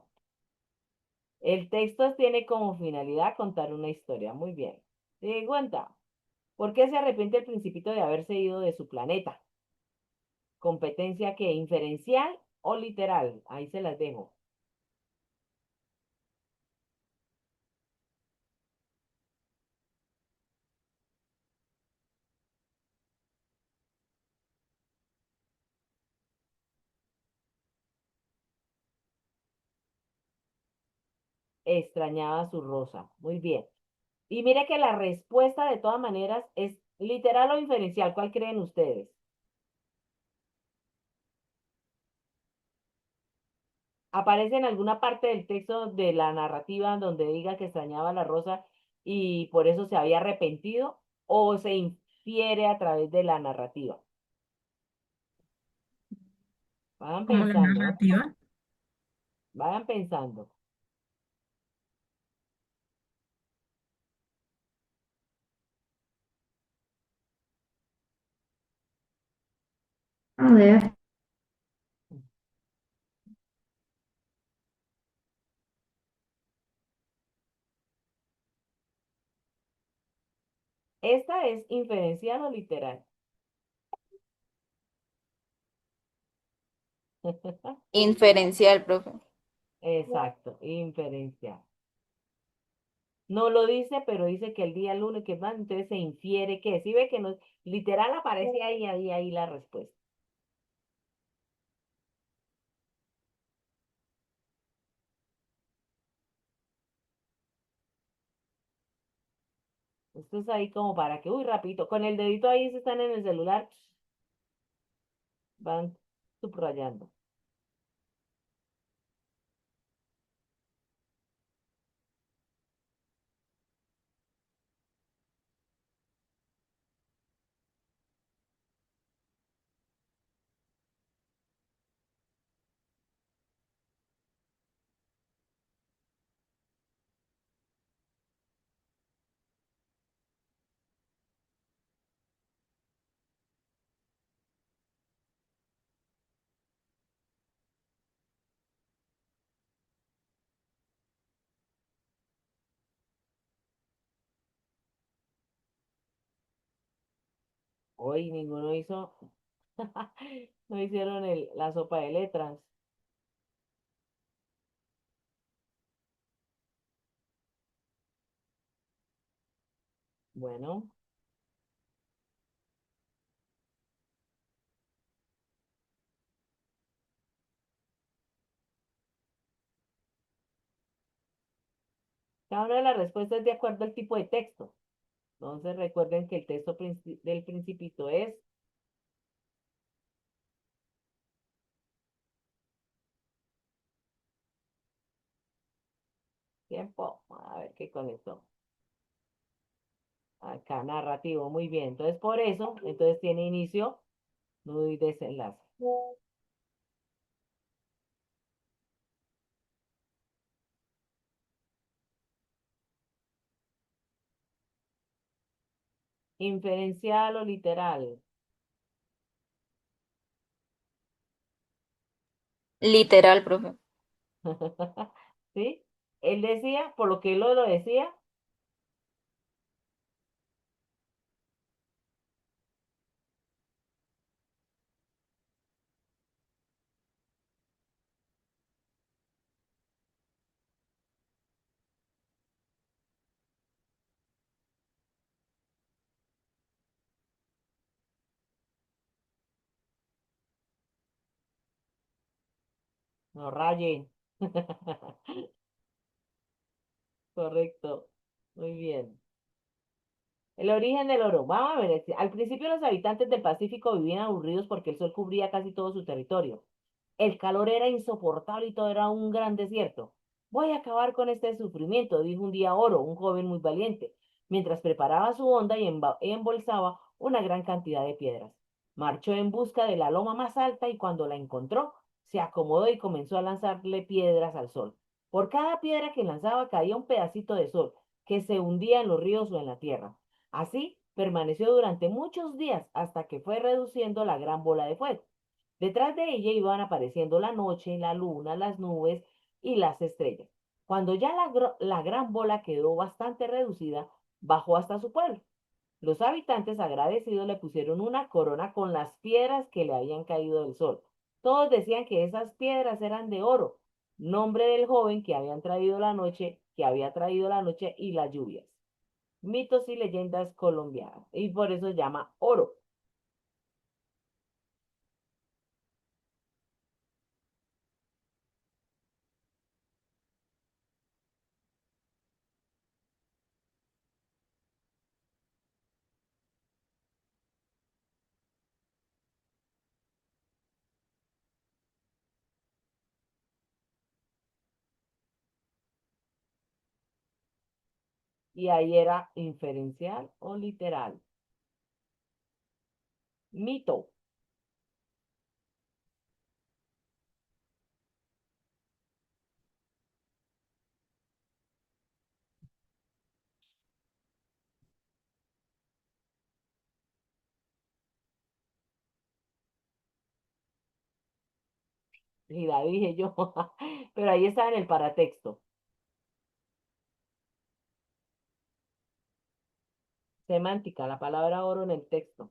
El texto tiene como finalidad contar una historia. Muy bien. ¿Se dan cuenta? ¿Por qué se arrepiente el principito de haberse ido de su planeta? ¿Competencia qué? ¿Inferencial o literal? Ahí se las dejo. Extrañaba su rosa. Muy bien. Y mire que la respuesta de todas maneras es literal o inferencial. ¿Cuál creen ustedes? ¿Aparece en alguna parte del texto de la narrativa donde diga que extrañaba la rosa y por eso se había arrepentido? ¿O se infiere a través de la narrativa? Vayan Como la pensando, ¿eh? narrativa. Vayan pensando. A ver. ¿Esta es inferencial o literal? Inferencial, profe. Exacto, inferencial. No lo dice, pero dice que el día lunes que más, entonces se infiere que, si ve que no, literal aparece ahí la respuesta. Esto es ahí como para que, uy, rapidito, con el dedito ahí si están en el celular, van subrayando. Hoy ninguno hizo, no hicieron la sopa de letras. Bueno, cada una de las respuestas es de acuerdo al tipo de texto. Entonces recuerden que el texto del principito es tiempo. A ver qué con esto. Acá, narrativo, muy bien. Entonces, por eso, entonces tiene inicio, nudo y desenlace. Inferencial o literal. Literal, profe. ¿Sí? Él decía, por lo que él lo decía, no raye. Correcto. Muy bien. El origen del oro. Vamos a ver. Al principio los habitantes del Pacífico vivían aburridos porque el sol cubría casi todo su territorio. El calor era insoportable y todo era un gran desierto. Voy a acabar con este sufrimiento, dijo un día Oro, un joven muy valiente, mientras preparaba su honda y embolsaba una gran cantidad de piedras. Marchó en busca de la loma más alta y cuando la encontró, se acomodó y comenzó a lanzarle piedras al sol. Por cada piedra que lanzaba caía un pedacito de sol que se hundía en los ríos o en la tierra. Así permaneció durante muchos días hasta que fue reduciendo la gran bola de fuego. Detrás de ella iban apareciendo la noche, la luna, las nubes y las estrellas. Cuando ya la gran bola quedó bastante reducida, bajó hasta su pueblo. Los habitantes agradecidos le pusieron una corona con las piedras que le habían caído del sol. Todos decían que esas piedras eran de oro, nombre del joven que habían traído la noche, que había traído la noche y las lluvias. Mitos y leyendas colombianas. Y por eso se llama oro. Y ahí era inferencial o literal. Mito. Y la dije yo. Pero ahí está en el paratexto. Semántica, la palabra oro en el texto.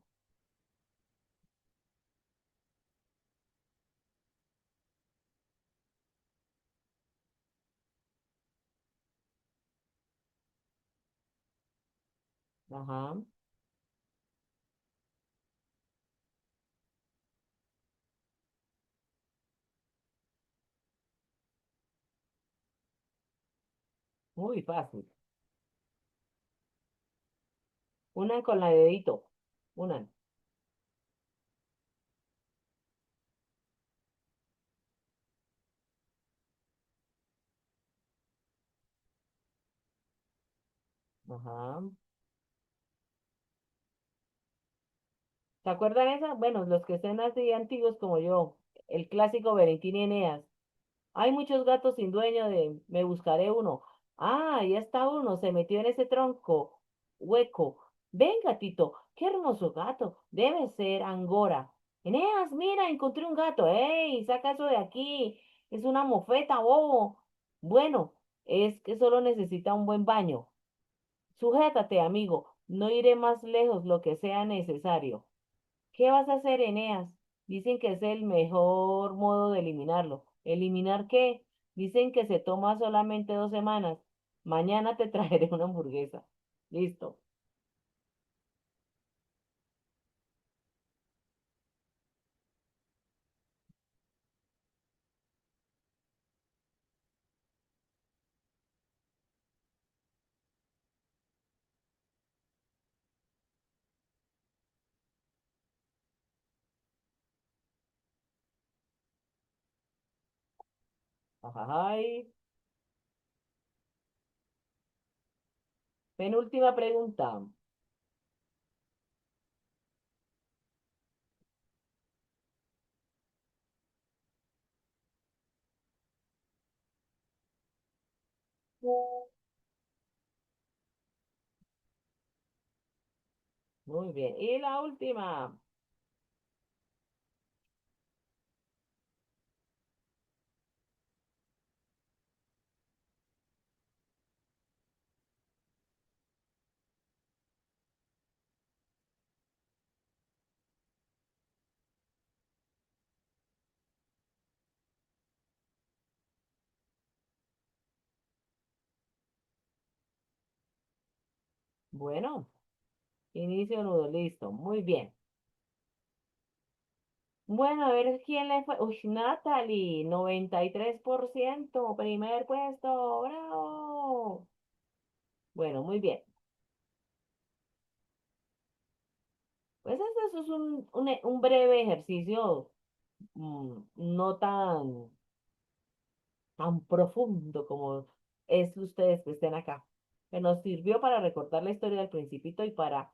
Ajá. Muy fácil. Una con la dedito. Una. Ajá. ¿Se acuerdan esa? Bueno, los que estén así antiguos como yo. El clásico Valentín y Eneas. Hay muchos gatos sin dueño de me buscaré uno. Ah, ya está uno, se metió en ese tronco hueco. Ven, gatito, qué hermoso gato. Debe ser Angora. Eneas, mira, encontré un gato. ¡Ey, saca eso de aquí! Es una mofeta, bobo. Bueno, es que solo necesita un buen baño. Sujétate, amigo. No iré más lejos lo que sea necesario. ¿Qué vas a hacer, Eneas? Dicen que es el mejor modo de eliminarlo. ¿Eliminar qué? Dicen que se toma solamente 2 semanas. Mañana te traeré una hamburguesa. Listo. Ay. Penúltima pregunta. Muy bien. Y la última. Bueno, inicio nudo. Listo. Muy bien. Bueno, a ver quién le fue. Uy, Natalie, 93%, primer puesto. ¡Bravo! Bueno, muy bien. Pues eso es un breve ejercicio, no tan tan profundo como es ustedes que estén acá, que nos sirvió para recordar la historia del Principito y para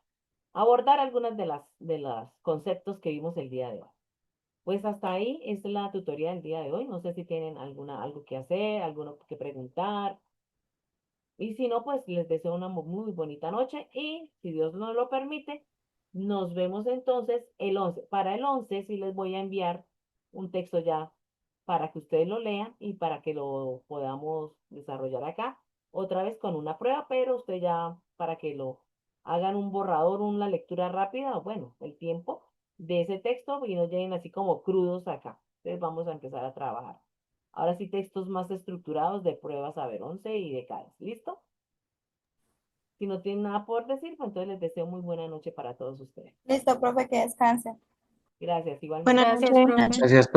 abordar algunas de los conceptos que vimos el día de hoy. Pues hasta ahí es la tutoría del día de hoy. No sé si tienen algo que hacer, alguno que preguntar. Y si no, pues les deseo una muy bonita noche y si Dios nos lo permite, nos vemos entonces el 11. Para el 11 sí les voy a enviar un texto ya para que ustedes lo lean y para que lo podamos desarrollar acá. Otra vez con una prueba, pero usted ya para que lo hagan un borrador, una lectura rápida, o bueno, el tiempo de ese texto y no lleguen así como crudos acá. Entonces vamos a empezar a trabajar. Ahora sí, textos más estructurados de pruebas, a ver, 11 y de cada. ¿Listo? Si no tienen nada por decir, pues entonces les deseo muy buena noche para todos ustedes. Listo, profe, que descanse. Gracias, igualmente. Buenas Gracias, noches. profe. Gracias,